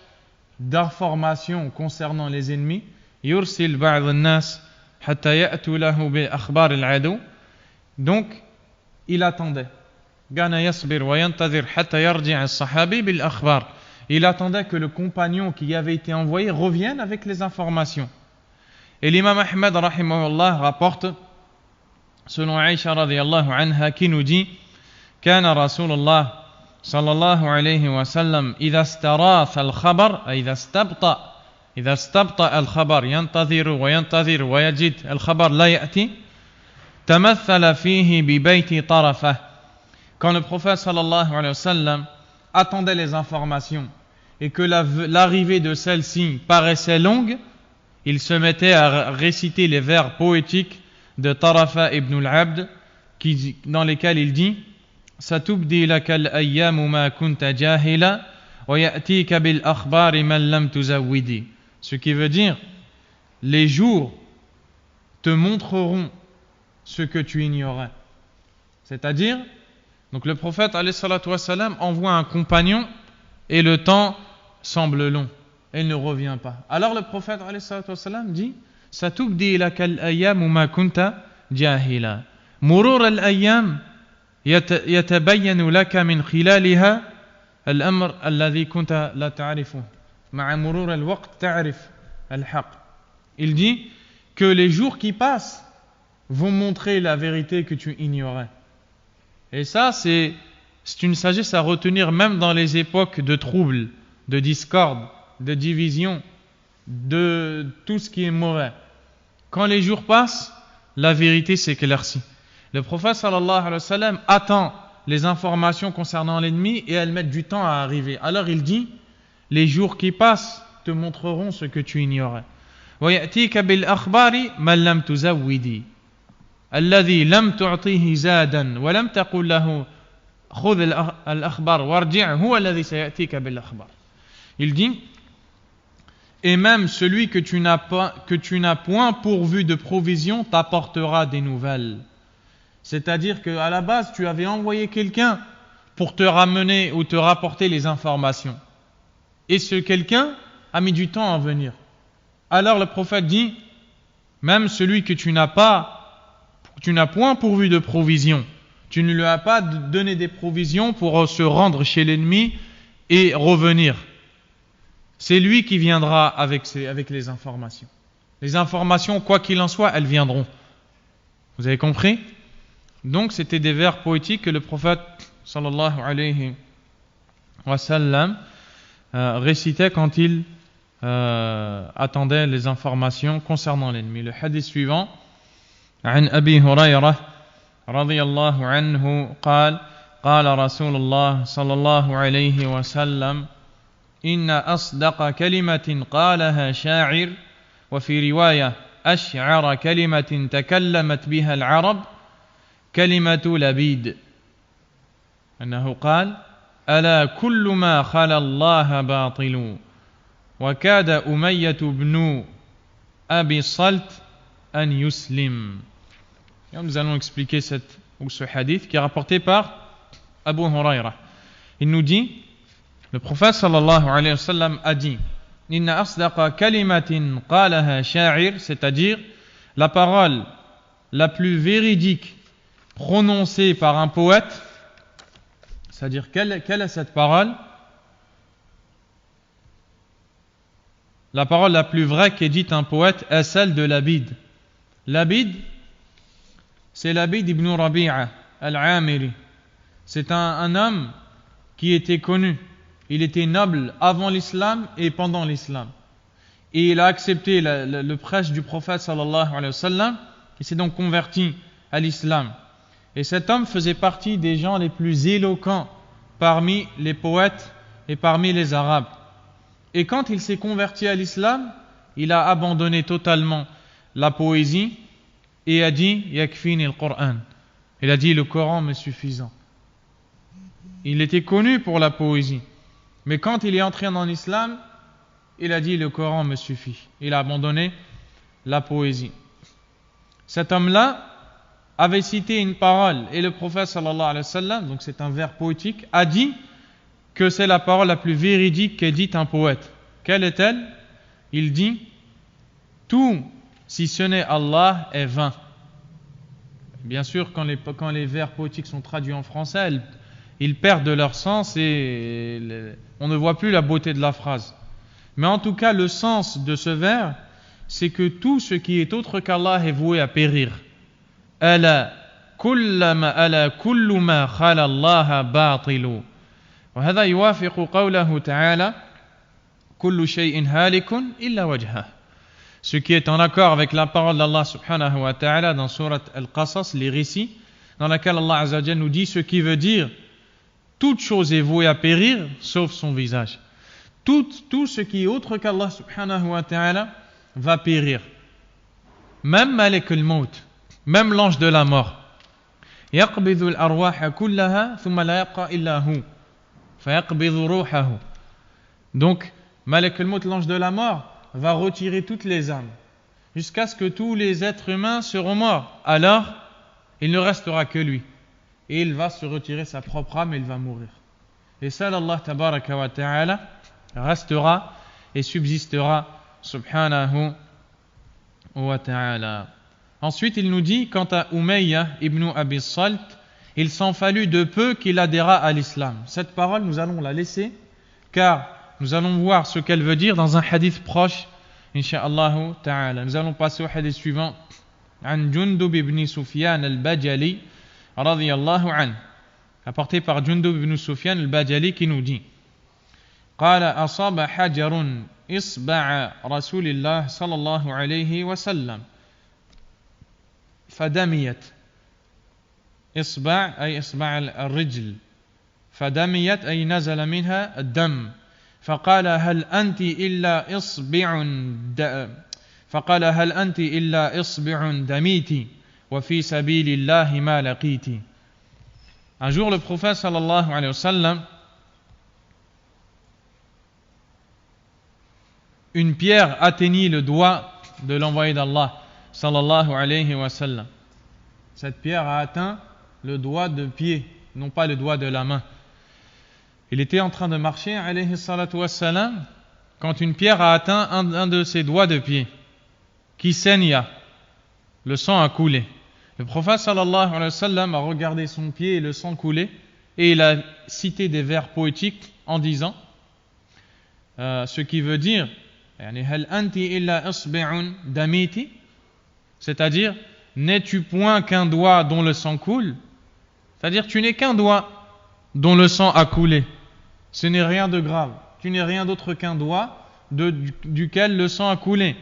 d'informations concernant les ennemis, yursil ba'd an-nas hatta ya'tu lahu bi akhbar al-adu. Donc il attendait, kana yasbir wa yantazir hatta yarji' as-sahabi bil akhbar. Il attendait que le compagnon qui avait été envoyé revienne avec les informations. Et l'imam Ahmed rahimahullah rapporte, selon Aïcha radiyallahu anha, qui nous dit: كان رسول الله صلى الله عليه وسلم إذا استراث الخبر إذا استبطأ الخبر ينتظر وينتظر ويجد الخبر لا يأتي تمثل فيه ببيت طرفه. Quand le prophète sallallahu alayhi wa sallam attendait les informations et que l'arrivée de celles-ci paraissait longue, il se mettait à réciter les vers poétiques de Tarafa ibn al-Abd dans lesquels il dit: Satubdi lakal ayyamu ma kunta jahila wa ya'tika bil akhbari man lam tuzawwidi. Ce qui veut dire, les jours te montreront ce que tu ignorais. C'est-à-dire, donc le prophète alayhi salatu wassalam envoie un compagnon et le temps semble long et il ne revient pas. Alors le prophète alayhi salatu wassalam dit: Satubdi lakal ayyamu ma kunta jahila. Murur al-ayyam يتبين لك من خلالها الأمر الذي كنت لا تعرفه مع مرور الوقت تعرف الحق. Il dit que les jours qui passent vont montrer la vérité que tu ignorais. Et ça, c'est une sagesse à retenir même dans les époques de troubles, de discorde, de division, de tout ce qui est mauvais. Quand les jours passent, la vérité s'éclaircit. Le prophète sallallahu alayhi wa sallam attend les informations concernant l'ennemi et elles mettent du temps à arriver. Alors il dit: les jours qui passent te montreront ce que tu ignorais. وَيَأْتِيكَ بِالْأَخْبَارِ مَنْ لَمْ تُزَوِّدِ الَّذِي لَمْ تُعْطِهِ زَادًا وَلَمْ تَقُلْ لَهُ خُذْ الْأَخْبَارِ وَارْجِعْ هُوَ الَّذِي سَيَأْتِيكَ بِالْأَخْبَارِ. Il dit: et même celui que tu n'as point pourvu de provision t'apportera des nouvelles. C'est-à-dire qu'à la base, tu avais envoyé quelqu'un pour te ramener ou te rapporter les informations. Et ce quelqu'un a mis du temps à venir. Alors le prophète dit: même celui que tu n'as point pourvu de provision, tu ne lui as pas donné des provisions pour se rendre chez l'ennemi et revenir. C'est lui qui viendra avec les informations. Les informations, quoi qu'il en soit, elles viendront. Vous avez compris? Donc c'était des vers poétiques que le prophète sallallahu alayhi wa sallam récitait quand il attendait les informations concernant l'ennemi. Le hadith suivant: عن أبي هريرة رضي الله عنه قال قال رسول الله صلى الله عليه وسلم إن أصدق كلمة قالها شاعر وفي رواية أشعر كلمة تكلمت بها العرب كلمة لبيد أنه قال ألا كل ما خلا الله باطل وكاد أمية بن أبي الصلت أن يسلم. Et nous allons expliquer ce hadith qui est rapporté par Abu Huraira. Il nous dit, le prophète sallallahu alayhi wa sallam a dit: Inna asdaqa kalimatin qalaha sha'ir, c'est-à-dire la parole la plus véridique prononcée par un poète. C'est-à-dire quelle est cette parole? La parole la plus vraie qu'ait dite un poète est celle de Labid. Labid, c'est Labid ibn Rabi'a al-Amiri. C'est un homme qui était connu. Il était noble avant l'islam et pendant l'islam. Et il a accepté le prêche du prophète sallallahu alayhi wa sallam. Il s'est donc converti à l'islam. Et cet homme faisait partie des gens les plus éloquents parmi les poètes et parmi les Arabes. Et quand il s'est converti à l'islam, il a abandonné totalement la poésie et a dit yakfini al-Qur'an. Il a dit le Coran m'est suffisant. Il était connu pour la poésie, mais quand il est entré dans l'islam, il a dit le Coran me suffit. Il a abandonné la poésie. Cet homme-là avait cité une parole et le prophète sallallahu alayhi wa sallam, donc c'est un vers poétique, a dit que c'est la parole la plus véridique qu'ait dite un poète. Quelle est-elle? Il dit: tout, si ce n'est Allah, est vain. Bien sûr, quand les vers poétiques sont traduits en français, ils perdent leur sens et on ne voit plus la beauté de la phrase. Mais en tout cas, le sens de ce vers, c'est que tout ce qui est autre qu'Allah est voué à périr. Ala kullu ma khala Allah batilu. وهذا يوافق قوله تعالى كل شيء هالك إلا وجهه. Ce qui est en accord avec la parole d'Allah subhanahu wa ta'ala dans surat Al-Qasas, les récits, dans laquelle Allah Azza wa Jalla nous dit ce qui veut dire toute chose est vouée à périr sauf son visage. Tout ce qui est autre qu'Allah subhanahu wa ta'ala va périr. Même Malik al-Maut, même l'ange de la mort. يقبض الأرواح كلها ثم لا يبقى إلا هو فيقبض روحه. Donc Malik al-Maut, l'ange de la mort, va retirer toutes les âmes jusqu'à ce que tous les êtres humains seront morts. Alors il ne restera que lui et il va se retirer sa propre âme et il va mourir. Et seul Allah tabaraka wa ta'ala restera et subsistera subhanahu wa ta'ala. Ensuite il nous dit, quant à Umayya ibn Abi Salt, il s'en fallut de peu qu'il adhéra à l'islam. Cette parole nous allons la laisser car nous allons voir ce qu'elle veut dire dans un hadith proche, incha'Allah ta'ala. Nous allons passer au hadith suivant. An Jundub ibn Sufyan al-Bajali radiyallahu anhu, apporté par Jundub ibn Sufyan al-Bajali, qui nous dit: قال أصاب حجر إصبع رسول الله صلى الله عليه وسلم فدميت. إصبع أي إصبع الرجل، فدميت أي نزل منها الدم. فقال هل أنت إلا إصبع دميتي وفي سبيل الله ما لقيتي. Un jour, le prophète sallallahu alayhi wa sallam, une pierre atteignit le doigt de l'envoyé d'Allah sallallahu alayhi wa sallam. Cette pierre a atteint le doigt de pied, non pas le doigt de la main. Il était en train de marcher, alayhi salatu wassalam, quand une pierre a atteint un de ses doigts de pied, qui saigna. Le sang a coulé. Le prophète sallallahu alayhi wa sallam a regardé son pied et le sang coulé, et il a cité des vers poétiques en disant, ce qui veut dire, hal anti illa isbi'un damiti, c'est-à-dire, n'es-tu point qu'un doigt dont le sang coule? C'est-à-dire, tu n'es qu'un doigt dont le sang a coulé. Ce n'est rien de grave. Tu n'es rien d'autre qu'un doigt duquel le sang a coulé.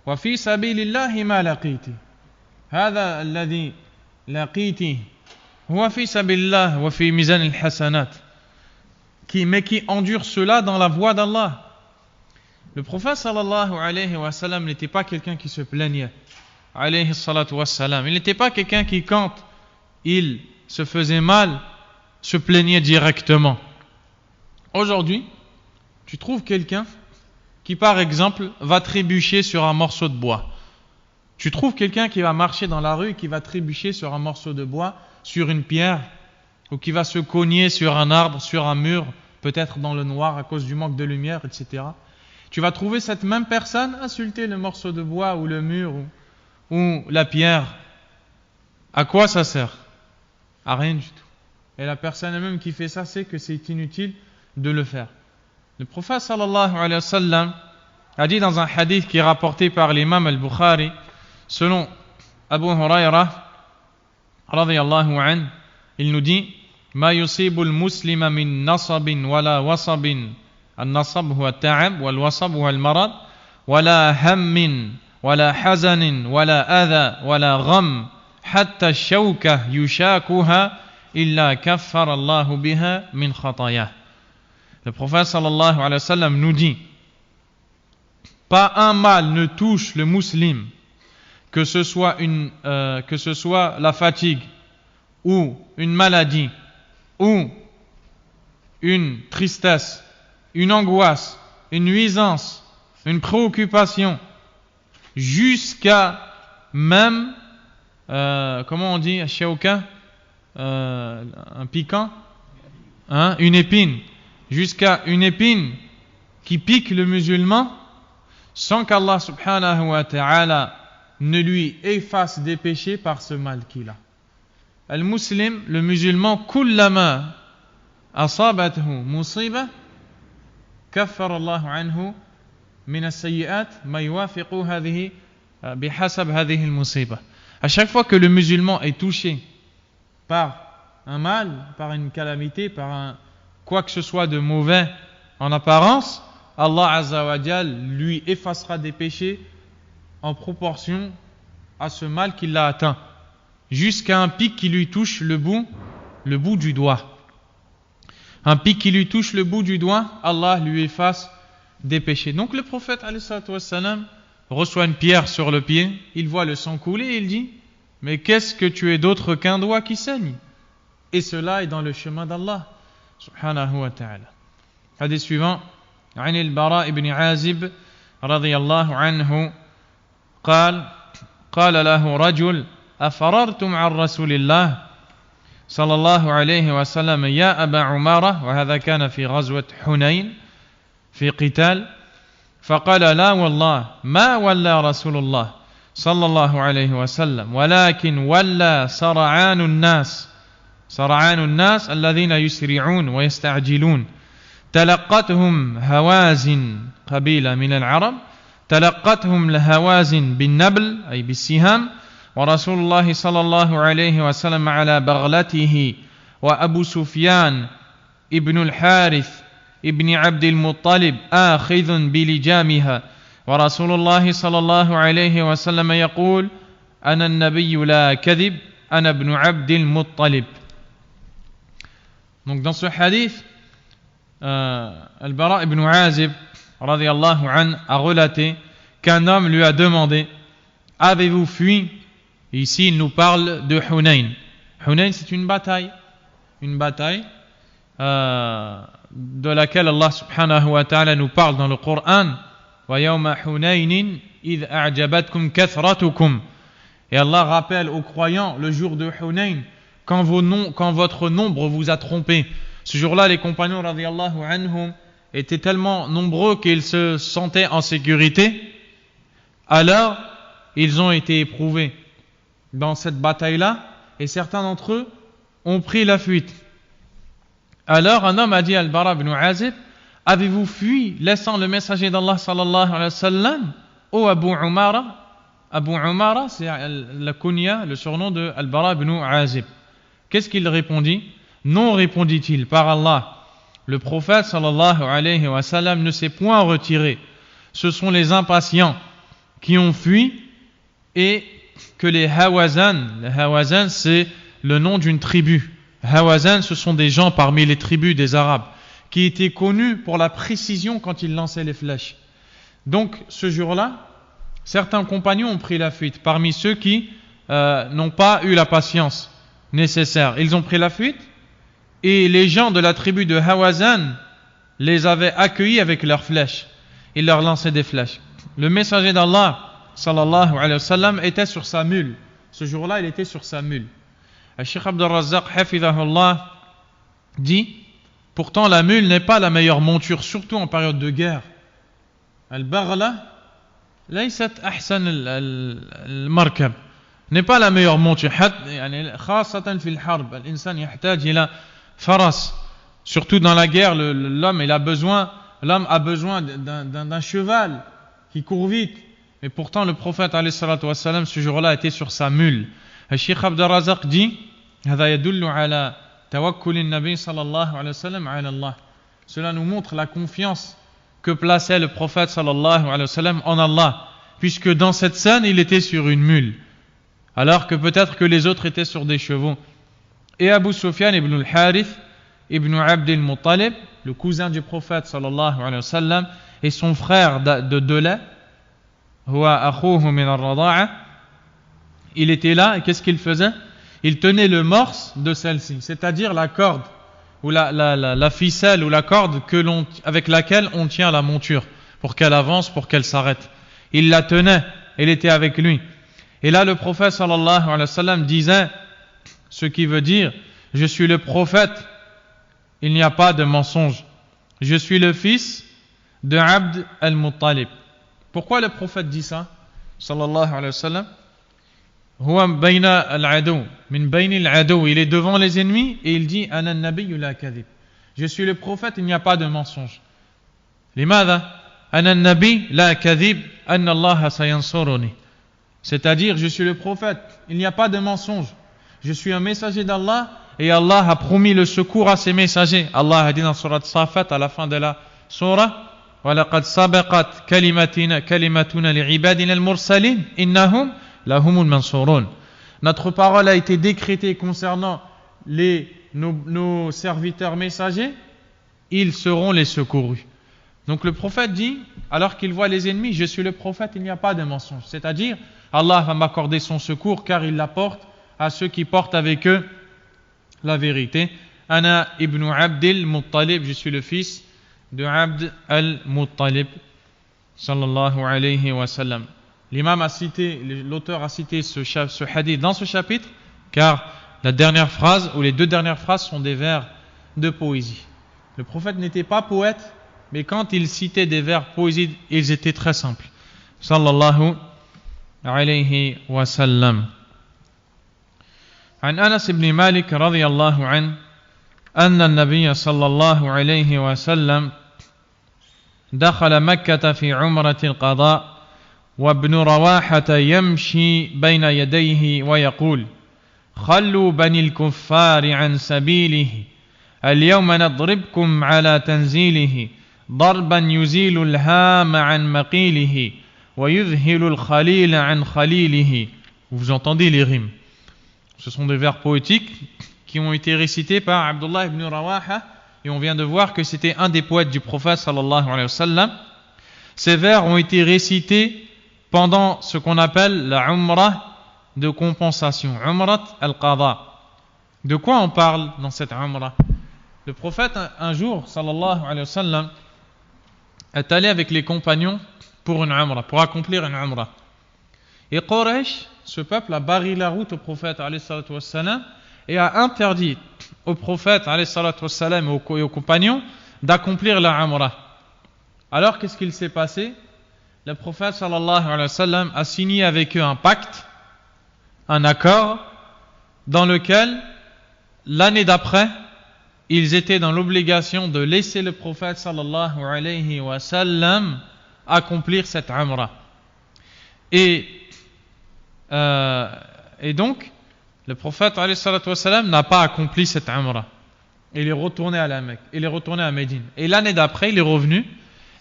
Wa fi sabilillahi ma laqiti. Hada alladhi laqiti huwa fi sabilillah wa fi mizan al-hasanat. Mais qui endure cela dans la voie d'Allah. Le prophète sallallahu alayhi wa sallam n'était pas quelqu'un qui se plaignait. Alayhi salatu wa sallam. Il n'était pas quelqu'un qui, quand il se faisait mal, se plaignait directement. Aujourd'hui, tu trouves quelqu'un qui, par exemple, va trébucher sur un morceau de bois. Tu trouves quelqu'un qui va marcher dans la rue et qui va trébucher sur un morceau de bois, sur une pierre, ou qui va se cogner sur un arbre, sur un mur, peut-être dans le noir à cause du manque de lumière, etc. Tu vas trouver cette même personne insulter le morceau de bois ou le mur ou la pierre. À quoi ça sert? À rien du tout. Et la personne elle-même qui fait ça sait que c'est inutile de le faire. Le prophète sallallahu alayhi wa sallam a dit dans un hadith qui est rapporté par l'imam al-Bukhari, selon Abu Huraira radiyallahu anhu, il nous dit: Ma yusibu al-muslima min nasabin wala wasabin. النصب هو التعب والوصب هو المرض ولا هم ولا حزن ولا أذى ولا غم حتى الشوكة يشاكها إلا كفر الله بها من خطاياه. Le prophète sallallahu alayhi wa sallam nous dit: pas un mal ne touche le musulman, que ce soit la fatigue ou une maladie ou une tristesse, une angoisse, une nuisance, une préoccupation, jusqu'à même, comment on dit, shauka, un piquant, une épine, jusqu'à une épine qui pique le musulman, sans qu'Allah subhanahu wa ta'ala ne lui efface des péchés par ce mal qu'il a. Al-Muslim, le musulman, kullama asabathu musiba, kaffar Allahu anhu min as-sayyi'at ma yuwafiqu hadhihi bihasab hadhihi al-musiba. À chaque fois que le musulman est touché par un mal, par une calamité, par quoi que ce soit de mauvais en apparence, Allah Azza wa Jal lui effacera des péchés en proportion à ce mal qui l'a atteint, jusqu'à un pic qui lui touche le bout du doigt. Un pic qui lui touche le bout du doigt, Allah lui efface des péchés. Donc le prophète alayhi salatu wassalam reçoit une pierre sur le pied, il voit le sang couler et il dit: mais qu'est-ce que tu es d'autre qu'un doigt qui saigne? Et cela est dans le chemin d'Allah subhanahu wa ta'ala. Hadith suivant, عن البراء بن عازب رضي الله عنه قال له رجل أفررتم عن رسول الله صلى الله عليه وسلم يا أبا عمارة، وهذا كان في غزوة حنين في قتال، فقال لا والله ما ولى رسول الله صلى الله عليه وسلم ولكن ولى سرعان الناس الذين يسرعون ويستعجلون، تلقتهم هوازن قبيلة من العرب، تلقتهم الهوازن بالنبل أي بالسهام، ورسول الله صلى الله عليه وسلم على بغلته، وأبو سفيان ابن الحارث ابن عبد المطلب آخذ بلجامها، ورسول الله صلى الله عليه وسلم يقول أنا النبي لا كذب أنا ابن عبد المطلب. Donc dans ce hadith, Al-Bara ibn Azib radiyallahu an a relaté qu'un homme lui a demandé: avez-vous fui? Ici il nous parle de Hunayn. Hunayn, c'est une bataille de laquelle Allah subhanahu wa ta'ala nous parle dans le Coran. Wa yawma Hunaynin idh a'jabatkum kathratukum. Et Allah rappelle aux croyants le jour de Hunayn, quand votre nombre vous a trompé. Ce jour-là, les compagnons radiyallahu anhum étaient tellement nombreux qu'ils se sentaient en sécurité. Alors, ils ont été éprouvés dans cette bataille-là, et certains d'entre eux ont pris la fuite. Alors, un homme a dit à Al-Bara ibn Azib: avez-vous fui, laissant le messager d'Allah sallallahu alayhi wa sallam, ô Abu Umara? Abu Umara, c'est la kunya, le surnom de Al-Bara ibn Azib. Qu'est-ce qu'il répondit? Non, répondit-il, par Allah, le prophète sallallahu alayhi wa sallam ne s'est point retiré. Ce sont les impatients qui ont fui, et que les Hawazan, c'est le nom d'une tribu. Hawazan, ce sont des gens parmi les tribus des Arabes qui étaient connus pour la précision quand ils lançaient les flèches. Donc, ce jour-là, certains compagnons ont pris la fuite, parmi ceux qui n'ont pas eu la patience nécessaire. Ils ont pris la fuite, et les gens de la tribu de Hawazan les avaient accueillis avec leurs flèches. Ils leur lançaient des flèches. Le messager d'Allah sallallahu alayhi wa sallam était sur sa mule. Ce jour-là, il était sur sa mule. Cheikh Abdul Razzaq hafidhahullah dit: pourtant la mule n'est pas la meilleure monture, surtout en période de guerre. Al-Baghla laysat ahsan al-markab, n'est pas la meilleure monture. Khasatan fil harb, al-insan yahtaj ila faras. Surtout dans la guerre, l'homme a besoin d'un cheval qui court vite. Mais pourtant le prophète alayhi salatu wassalam ce jour-là était sur sa mule. Cheikh Abdul Razzaq dit: هذا يدل على توكل النبي صلى الله عليه وسلم على الله. Cela nous montre la confiance que plaçait le prophète sallallahu alayhi wa sallam en Allah, puisque dans cette scène il était sur une mule, alors que peut-être que les autres étaient sur des chevaux. Et Abu Sufyan ibn al-Harith ibn Abd al-Muttalib, le cousin du prophète sallallahu alayhi wa sallam et son frère de lait, huwa akhuhu min ar-rada'a, il était là, et qu'est-ce qu'il faisait? Il tenait le morse de celle-ci, c'est-à-dire la corde ou la ficelle ou la corde avec laquelle on tient la monture pour qu'elle avance, pour qu'elle s'arrête. Il la tenait, elle était avec lui. Et là le prophète sallallahu alayhi wa sallam disait, ce qui veut dire: je suis le prophète, il n'y a pas de mensonge, je suis le fils de Abd al-Muttalib. Pourquoi le prophète dit ça sallallahu alayhi wa sallam? huwa bayna al-adu, min bayni al-adu, il est devant les ennemis et il dit ana an-nabiyyu la kadhib. Je suis le prophète, il n'y a pas de mensonge. Limadha ana an-nabiy la kadhib anna Allah sayansuruni. C'est-à-dire, je suis le prophète, il n'y a pas de mensonge. Je suis un messager d'Allah et Allah a promis le secours à ses messagers. Allah a dit dans surat Safat à la fin de la surah وَلَقَدْ سَبَقَتْ كَلِمَتُنَا لِعِبَادِنَا الْمُرْسَلِينَ إِنَّهُمْ لَهُمُ الْمَنْصُورُونَ. Notre parole a été décrétée concernant nos serviteurs messagers, ils seront les secourus. Donc le prophète dit, alors qu'il voit les ennemis, je suis le prophète, il n'y a pas de mensonge. C'est-à-dire, Allah va m'accorder son secours car il l'apporte à ceux qui portent avec eux la vérité. Ana ibn Abdil Muttalib, je suis le fils de Abd al-Muttalib, sallallahu alayhi wa sallam. L'imam a cité, l'auteur a cité ce hadith dans ce chapitre, car la dernière phrase, ou les deux dernières phrases sont des vers de poésie. Le prophète n'était pas poète, mais quand il citait des vers poésie, ils étaient très simples. Sallallahu alayhi wa sallam. عن أنس بن مالك رضي الله عنه أن النبي صلى الله عليه وسلم دخل مكة في عمرة القضاء وابن رواحة يمشي بين يديه ويقول خلوا بني الكفار عن سبيله اليوم نضربكم على تنزيله ضربا يزيل الهام عن مقيله ويذهل الخليل عن خليله. Vous entendez les rimes. Ce sont des vers poétiques qui ont été récités par Abdullah ibn Rawaha et on vient de voir que c'était un des poètes du prophète sallallahu alayhi wa sallam. Ces vers ont été récités pendant ce qu'on appelle la Umrah de compensation, Umrat al-Qadha. De quoi on parle dans cette Umrah? Le prophète un jour sallallahu alayhi wa sallam est allé avec les compagnons pour une Umrah, pour accomplir une Umrah. Et Quraysh, ce peuple a barré la route au prophète alayhi salatu wassalam et a interdit au prophète alayhi salatu wassalam et aux compagnons d'accomplir la Umrah. Alors qu'est-ce qu'il s'est passé? Le prophète sallallahu alayhi wa sallam a signé avec eux un pacte, un accord dans lequel l'année d'après ils étaient dans l'obligation de laisser le prophète sallallahu alayhi wa sallam accomplir cette Umrah. Et donc le prophète alayhi salatu wassalam n'a pas accompli cette Umrah. Il est retourné à la Mecque, il est retourné à Médine. Et l'année d'après, il est revenu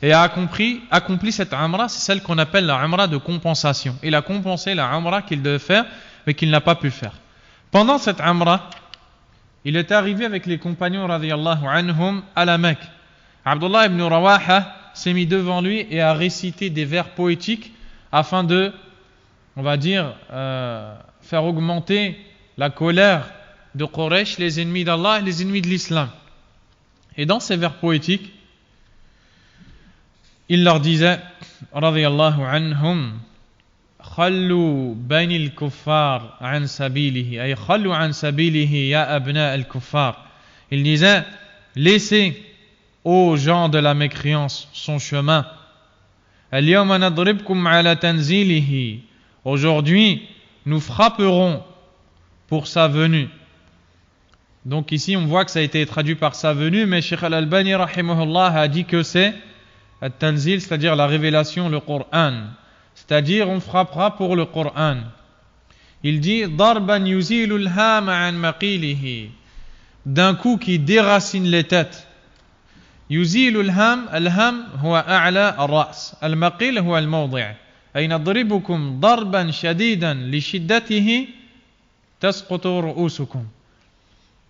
et a accompli cette Umrah, c'est celle qu'on appelle la Umrah de compensation. Il a compensé la Umrah qu'il devait faire, mais qu'il n'a pas pu faire. Pendant cette Umrah, il est arrivé avec les compagnons radiyallahu anhum à la Mecque. Abdullah ibn Rawaha s'est mis devant lui et a récité des vers poétiques afin de, on va dire, faire augmenter la colère de Quraysh, les ennemis d'Allah et les ennemis de l'islam. Et dans ces vers poétiques, il leur disait, radiyallahu anhum, خلوا بني الكفار عن سبيله أي خلوا عن سبيله يا أبناء الكفار. Il disait, laissez aux gens de la mécréance son chemin. اليوم نضربكم على تنزيله. Aujourd'hui, nous frapperons pour sa venue. Donc ici, on voit que ça a été traduit par sa venue, mais Cheikh Al-Albani rahimahullah a dit que c'est At-Tanzil, c'est-à-dire la révélation, le Coran. C'est-à-dire, on frappera pour le Coran. Il dit Darban yuzilul hama an maqilihi. D'un coup qui déracine les têtes. Yuzilul ham, al-ham huwa a'la ar-ra's. Al-maqil huwa al-mawdi'. Ay nadribukum darban shadidan li shiddatihi tasqutu ru'usukum.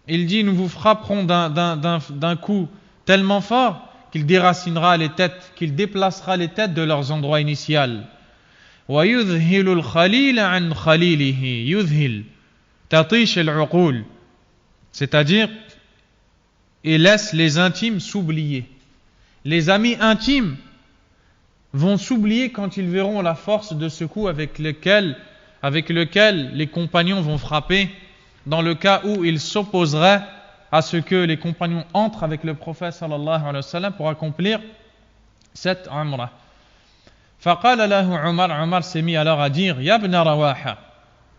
Il dit nous vous frapperons d'un coup tellement fort qu'il déracinera les têtes, qu'il déplacera les têtes de leurs endroits initiaux. وَيُذْهِلُ الْخَلِيلَ عَنْ خَلِيلِهِ. يُذْهِل تَطِيشِ الْعُقُولِ. C'est-à-dire, il laisse les intimes s'oublier. Les amis intimes vont s'oublier quand ils verront la force de ce coup avec lequel les compagnons vont frapper, dans le cas où ils s'opposeraient à ce que les compagnons entrent avec le prophète sallallahu alayhi wa sallam pour accomplir cette Umrah. فقال له عمر s'est mis alors à dire Ya ibn Rawaha,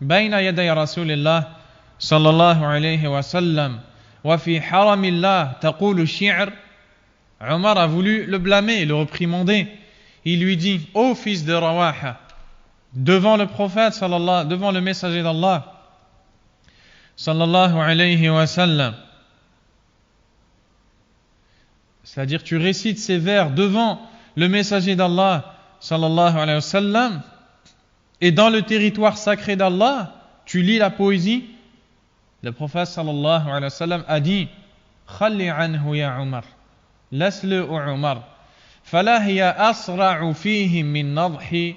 بين يدي رسول الله صلى الله عليه وسلم وفي حرم الله تقول الشعر. Omar a voulu le blâmer, le réprimander. Il lui dit: ô fils de Rawaha, devant le prophète sallallahu, devant le messager d'Allah sallallahu alayhi wa sallam, c'est-à-dire tu récites ces vers devant le messager d'Allah sallallahu alayhi wa sallam, et dans le territoire sacré d'Allah tu lis la poésie. Le prophète sallallahu alayhi wa sallam a dit: khalli anhu ya Omar, laisse-le au Omar, fala hiya asra'u fihi min nadhi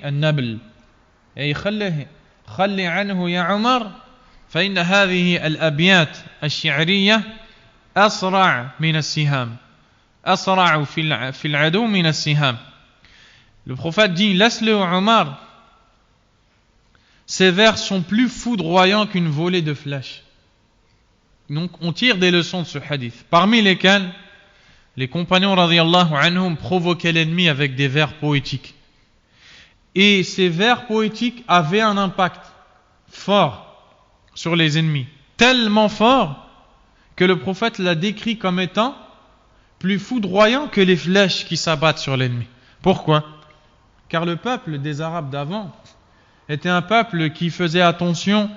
an-nabl, ay khalli anhu ya Omar fa inna hadhihi al-abyat ash-shi'riyya asra' min as-siham, asra'u fi al-adu min as-siham. Le prophète dit: laisse-le au Omar, ces vers sont plus foudroyants qu'une volée de flèches. Donc on tire des leçons de ce hadith, parmi lesquelles les compagnons radiyallahu anhum provoquaient l'ennemi avec des vers poétiques. Et ces vers poétiques avaient un impact fort sur les ennemis, tellement fort que le prophète l'a décrit comme étant plus foudroyant que les flèches qui s'abattent sur l'ennemi. Pourquoi ? Car le peuple des Arabes d'avant était un peuple qui faisait attention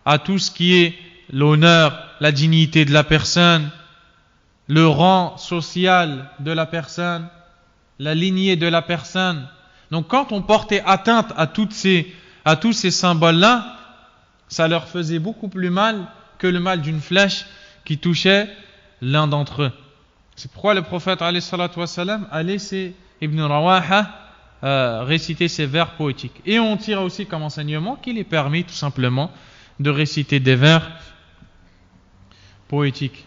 à tout ce qui est l'honneur, la dignité de la personne, le rang social de la personne, la lignée de la personne. Donc quand on portait atteinte à tous ces symboles-là, ça leur faisait beaucoup plus mal que le mal d'une flèche qui touchait l'un d'entre eux. C'est pourquoi le prophète alayhi salatu wassalam a laissé Ibn Rawaha réciter ces vers poétiques. Et on tire aussi comme enseignement qu'il est permis tout simplement de réciter des vers poétiques.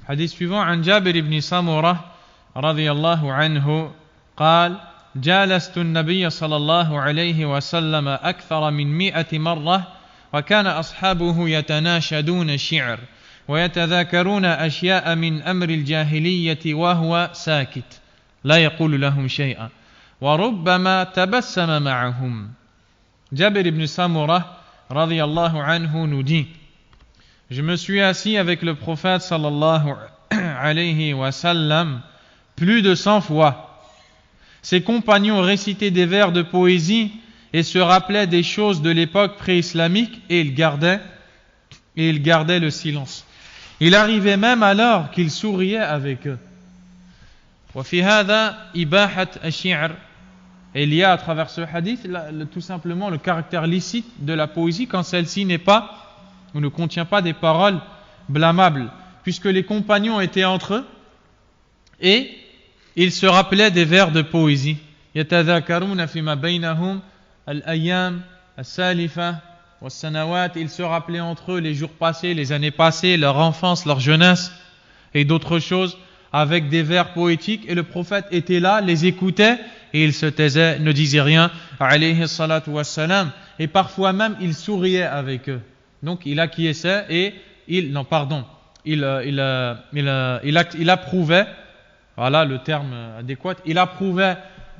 Hadith suivant, عن جابر بن سمرة رضي الله عنه قال: جالست النبي صلى الله عليه وسلم أكثر من 100 مرة وكان أصحابه يتناشدون الشعر ويتذاكرون أشياء من أمر الجاهلية وهو ساكت لا يقول لهم شيئا وربما تبسم معهم. Jabir ibn Samurah radiyallahu anhu nous dit: je me suis assis avec le prophète sallallahu alayhi wa sallam plus de 100 fois. Ses compagnons récitaient des vers de poésie et se rappelaient des choses de l'époque pré-islamique et ils gardaient le silence. Il arrivait même alors qu'ils souriaient avec eux. وفي هذا إباحة الشعر. Et il y a à travers ce hadith tout simplement le caractère licite de la poésie quand celle-ci n'est pas ou ne contient pas des paroles blâmables, puisque les compagnons étaient entre eux et ils se rappelaient des vers de poésie. يتذاكرون فيما بينهم الأيام السالفة والسنوات. Ils se rappelaient entre eux les jours passés, les années passées, leur enfance, leur jeunesse et d'autres choses avec des vers poétiques, et le prophète était là, les écoutait et il se taisait, ne disait rien alayhi salatu wassalam, et parfois même il souriait avec eux. Donc il acquiesçait et il approuvait, voilà le terme adéquat, il approuvait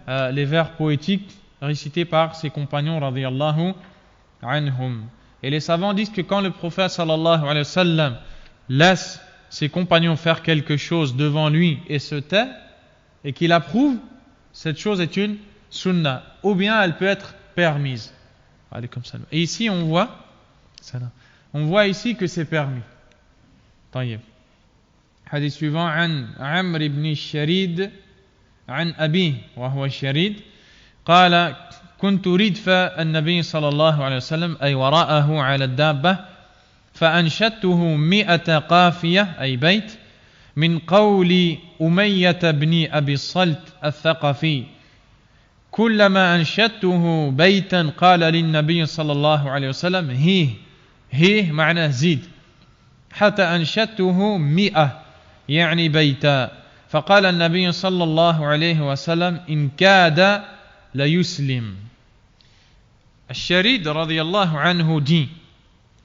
les vers poétiques récités par ses compagnons radiyallahu anhum. Et les savants disent que quand le prophète sallallahu alayhi wa sallam laisse ses compagnons faire quelque chose devant lui et se tait, et qu'il approuve, cette chose est une sunnah, ou bien elle peut être permise. Et ici on voit ici que c'est permis. طيب. Hadith suivant, عن عمرو بن الشريد عن أبيه وهو الشريد قال: كنت ردف النبي صلى الله عليه وسلم أي وراءه على الدابة فأنشدته 100 قافية أي بيت من قول أمية بن أبي الصلت الثقفي كلما أنشدته بيتا قال للنبي صلى الله عليه وسلم هيه معناه زيد حتى أنشدته 100 يعني بيتا فقال النبي صلى الله عليه وسلم إن كاد ليسلم. الشريد رضي الله عنه dit: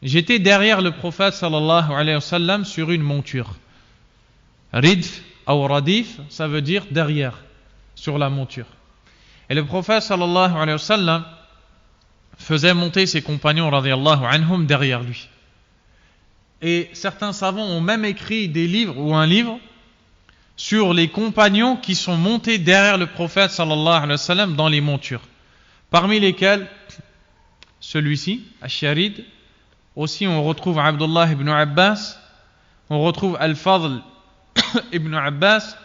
j'étais derrière le prophète sallallahu alayhi wa sallam sur une monture. Ridf ou radif, ça veut dire derrière, sur la monture. Et le prophète sallallahu alayhi wa sallam faisait monter ses compagnons radiyallahu anhum derrière lui. Et certains savants ont même écrit des livres ou un livre sur les compagnons qui sont montés derrière le prophète sallallahu alayhi wa sallam dans les montures. Parmi lesquels celui-ci, Ash-Sharid. Aussi on retrouve Abdullah ibn Abbas, on retrouve Al-Fadl ibn Abbas,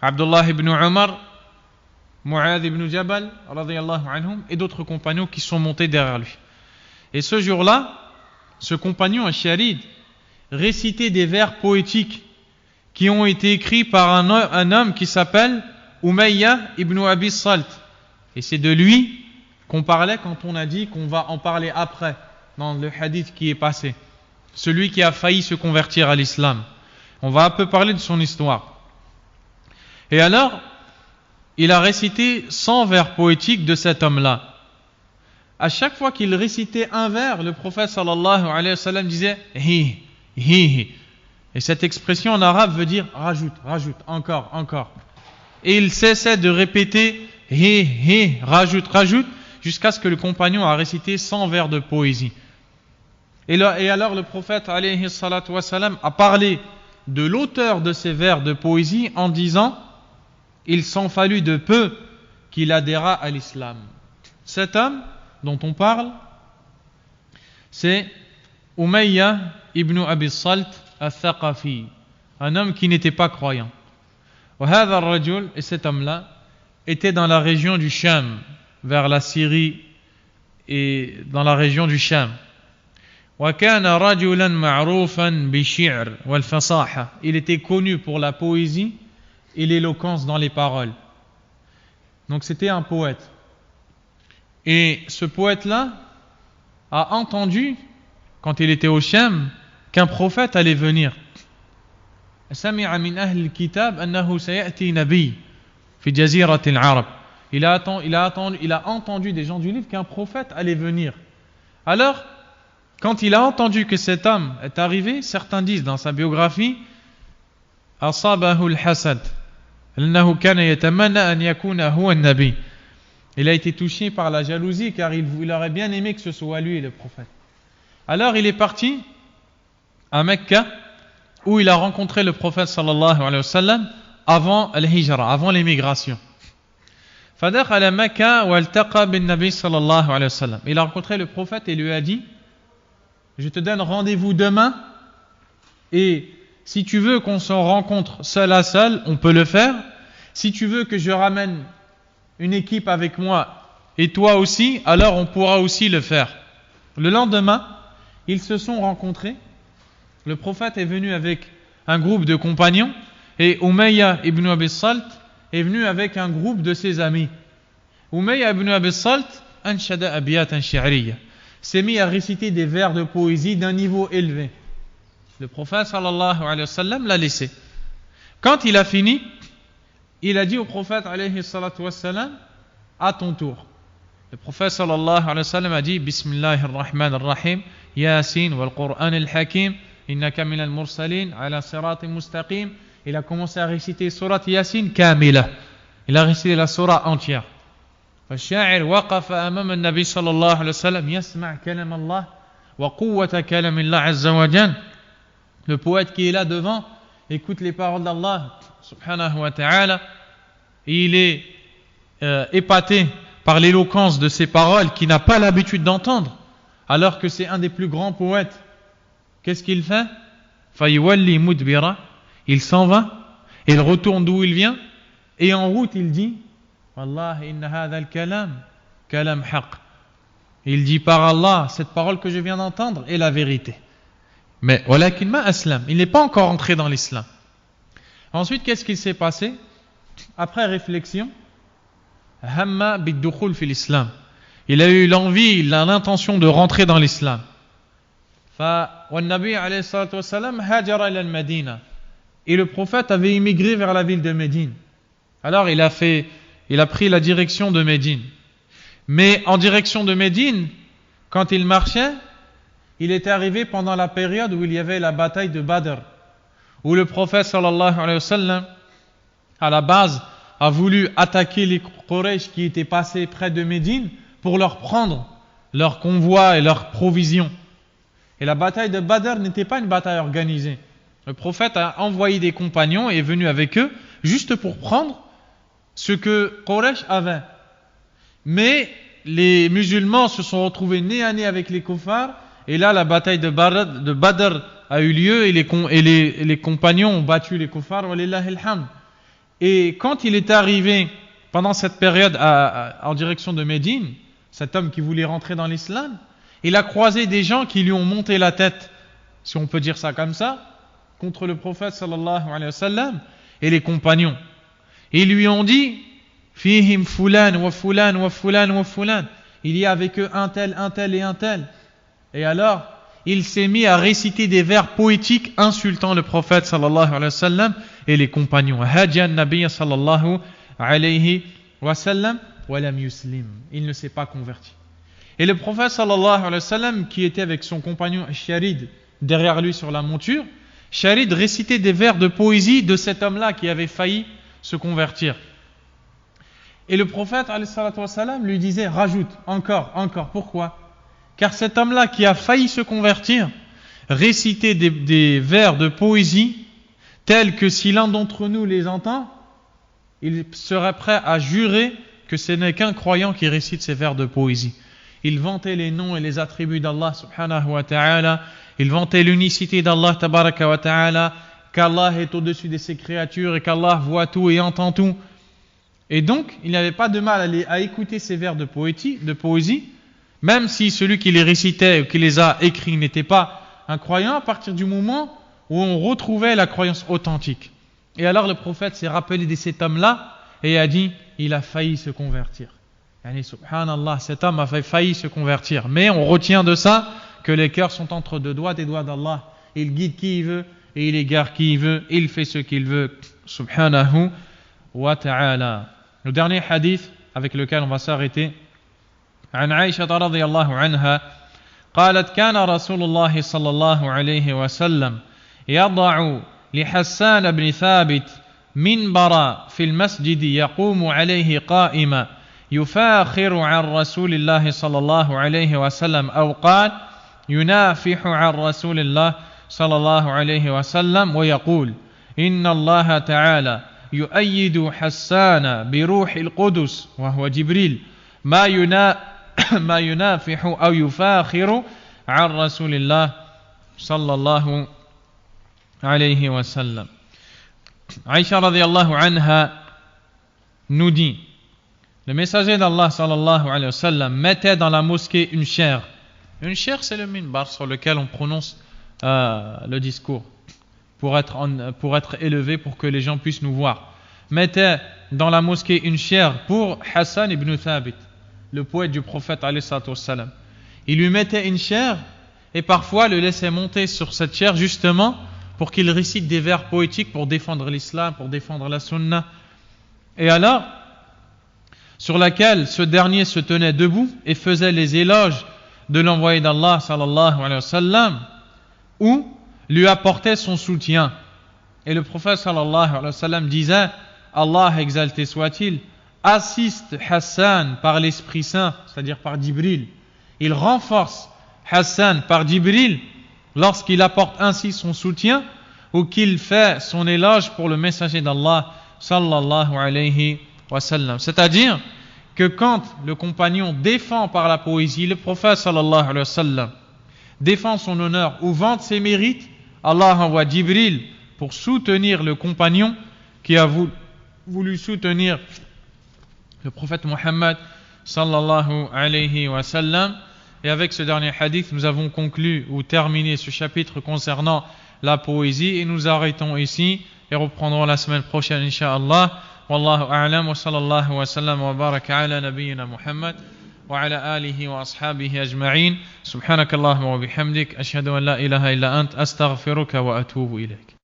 Abdullah ibn Umar, Mu'adh ibn Jabal radiyallahu anhum, et d'autres compagnons qui sont montés derrière lui. Et ce jour-là, ce compagnon Ash-Sharid récitait des vers poétiques qui ont été écrits par un homme qui s'appelle Umayya ibn Abi Salt. Et c'est de lui qu'on parlait quand on a dit qu'on va en parler après, dans le hadith qui est passé. Celui qui a failli se convertir à l'islam. On va un peu parler de son histoire. Et alors, il a récité 100 vers poétiques de cet homme-là. À chaque fois qu'il récitait un vers, le prophète sallallahu alayhi wa sallam disait « hi, hi, hi ». Et cette expression en arabe veut dire « rajoute, rajoute, encore, encore ». Et il cessait de répéter « hi, hi, rajoute, rajoute » jusqu'à ce que le compagnon a récité 100 vers de poésie. Et alors le prophète alayhi salatu wa salam a parlé de l'auteur de ces vers de poésie en disant « il s'en fallut de peu qu'il adhéra à l'islam ». Cet homme dont on parle, c'est Umayya ibn Abi Salt al-Thaqafi, un homme qui n'était pas croyant. Et cet homme-là était dans la région du Sham, vers la Syrie et dans la région du Sham. Il était connu pour la poésie et l'éloquence dans les paroles. Donc c'était un poète. Et ce poète-là a entendu, quand il était au Sham, qu'un prophète allait venir. Il a entendu des gens du livre qu'un prophète allait venir. Alors, quand il a entendu que cet homme est arrivé, certains disent dans sa biographie Asabahu al-hasad, annahu kana yatamanna an yakuna huwa an-nabi. Il a été touché par la jalousie car il aurait bien aimé que ce soit lui le prophète. Alors il est parti à Mecca où il a rencontré le prophète sallallahu alayhi wa sallam avant al-hijra, avant l'émigration. فدخل مكة والتقى بالنبي صلى الله عليه وسلم. Il a rencontré le prophète et lui a dit je te donne rendez-vous demain et si tu veux qu'on se rencontre seul à seul, on peut le faire. Si tu veux que je ramène une équipe avec moi et toi aussi, alors on pourra aussi le faire. Le lendemain, ils se sont rencontrés. Le prophète est venu avec un groupe de compagnons et Umayya ibn Abi Salt est venu avec un groupe de ses amis. Umayya ibn Abi Salt anshada abiyatan shi'riyya, s'est mis à réciter des vers de poésie d'un niveau élevé. Le prophète sallallahu alayhi wa sallam l'a laissé. Quand il a fini, il a dit au prophète alayhi salatu wa sallam à ton tour. Le prophète sallallahu alayhi wa sallam a dit Bismillahir Rahmanir Rahim, Yasin wal Qur'an al-Hakim, innaka minal mursalin ala siratin mustaqim. Il a commencé à réciter surat Yasin kamila. Il a récité la surah entière. فالشاعر وقف أمام النبي صلى الله عليه وسلم يسمع كلام الله وقوة كلام الله عز وجل. Le poète qui est là devant écoute les paroles d'Allah subhanahu wa ta'ala et il est épaté par l'éloquence de ces paroles qu'il n'a pas l'habitude d'entendre alors que c'est un des plus grands poètes. Qu'est-ce qu'il fait? فيولي مدبرا, il s'en va, il retourne d'où il vient et en route il dit Wallahi inna hadha al-kalam kalam haqq. Il dit par Allah, cette parole que je viens d'entendre est la vérité. Mais walakin ma aslam, il n'est pas encore entré dans l'islam. Ensuite, qu'est-ce qui s'est passé? Après réflexion, hamma bid-dukhul fi l'islam. Il a eu l'envie, il a l'intention de rentrer dans l'islam. Fa wa an-nabi alayhi salatu wa salam hajara ila al-Madina. Et le prophète avait immigré vers la ville de Médine. Alors il a pris la direction de Médine. Mais en direction de Médine, quand il marchait, il était arrivé pendant la période où il y avait la bataille de Badr, où le prophète sallallahu alayhi wa sallam, à la base a voulu attaquer les Quraysh qui étaient passés près de Médine pour leur prendre leur convoi et leurs provisions. Et la bataille de Badr n'était pas une bataille organisée. Le prophète a envoyé des compagnons et est venu avec eux juste pour prendre ce que Quraysh avait. Mais les musulmans se sont retrouvés nez à nez avec les kuffars, et là la bataille de Badr a eu lieu et les compagnons ont battu les kuffars, walillahi alhamd. Et quand il est arrivé pendant cette période en direction de Médine, cet homme qui voulait rentrer dans l'islam, il a croisé des gens qui lui ont monté la tête, si on peut dire ça comme ça, contre le prophète sallallahu alayhi wa sallam et les compagnons. Et ils lui ont dit Fihim fulan wa fulan wa fulan wa fulan. Il y a avec eux un tel et un tel. Et alors, il s'est mis à réciter des vers poétiques insultant le prophète sallallahu alayhi wa sallam et les compagnons. Hajjan Nabiy sallallahu alayhi wa sallam wa lam yuslim. Il ne s'est pas converti. Et le prophète sallallahu alayhi wa sallam, qui était avec son compagnon Sharid derrière lui sur la monture, Sharid récitait des vers de poésie de cet homme-là qui avait failli se convertir. Et le prophète alayhi salatu wa sallam lui disait rajoute, encore, pourquoi? Car cet homme-là qui a failli se convertir récitait des vers de poésie tels que si l'un d'entre nous les entend, il serait prêt à jurer que ce n'est qu'un croyant qui récite ces vers de poésie. Il vantait les noms et les attributs d'Allah subhanahu wa ta'ala, il vantait l'unicité d'Allah tabaraka wa ta'ala, qu'Allah est au-dessus de ses créatures et qu'Allah voit tout et entend tout. Et donc, il n'avait pas de mal à écouter ces vers de poésie, même si celui qui les récitait ou qui les a écrits n'était pas un croyant, à partir du moment où on retrouvait la croyance authentique. Et alors le prophète s'est rappelé de cet homme-là et a dit, il a failli se convertir. Yani, subhanallah, cet homme a failli se convertir. Mais on retient de ça que les cœurs sont entre des doigts d'Allah. Il guide qui il veut et il égare qui il veut. Il fait ce qu'il veut. Subhanahu wa ta'ala. Le dernier hadith avec lequel on va s'arrêter. عن عائشة رضي الله عنها قالت كان رسول الله صلى الله عليه وسلم يضع لحسان بن ثابت منبرا في المسجد يقوم عليه قائما يفاخر عن رسول الله صلى الله عليه وسلم أو قال ينافح عن رسول الله صلى الله عليه وسلم ويقول إن الله تعالى يؤيد حسان بروح القدس وهو جبريل ما ينافح أو يفاخر عن رسول الله صلى الله عليه وسلم. Aïcha radiyallahu anha nous dit, le messager d'Allah sallallahu alayhi wa sallam mettait dans la mosquée une chaire. Une chaire, c'est le minbar sur lequel on prononce le discours pour être élevé, pour que les gens puissent nous voir. Mettait dans la mosquée une chaire pour Hassan ibn Thabit, le poète du prophète alayhi salatu wassalam. Il lui mettait une chaire et parfois le laissait monter sur cette chaire justement pour qu'il récite des vers poétiques pour défendre l'islam, pour défendre la sunna. Et alors, sur laquelle ce dernier se tenait debout et faisait les éloges de l'envoyé d'Allah sallallahu alayhi wa sallam, ou lui apportait son soutien. Et le prophète sallallahu alayhi wa sallam disait, Allah exalté soit-il, assiste Hassan par l'Esprit Saint, c'est-à-dire par Jibril. Il renforce Hassan par Jibril lorsqu'il apporte ainsi son soutien ou qu'il fait son éloge pour le messager d'Allah sallallahu alayhi wa sallam. C'est-à-dire que quand le compagnon défend par la poésie, le prophète sallallahu alayhi wa sallam défend son honneur ou vante ses mérites, Allah envoie Jibril pour soutenir le compagnon qui a voulu soutenir le prophète Muhammad sallallahu alayhi wa sallam. Et avec ce dernier hadith, nous avons conclu ou terminé ce chapitre concernant la poésie et nous arrêtons ici et reprendrons la semaine prochaine incha'Allah. Wallahu a'lam wa sallallahu wa sallam wa baraka ala nabiyyina Muhammad wa ala alihi wa ashabihi ajma'in. Subhanakallahumma wa bihamdik ashhadu an la ilaha illa ant astaghfiruka wa atubu ilayk.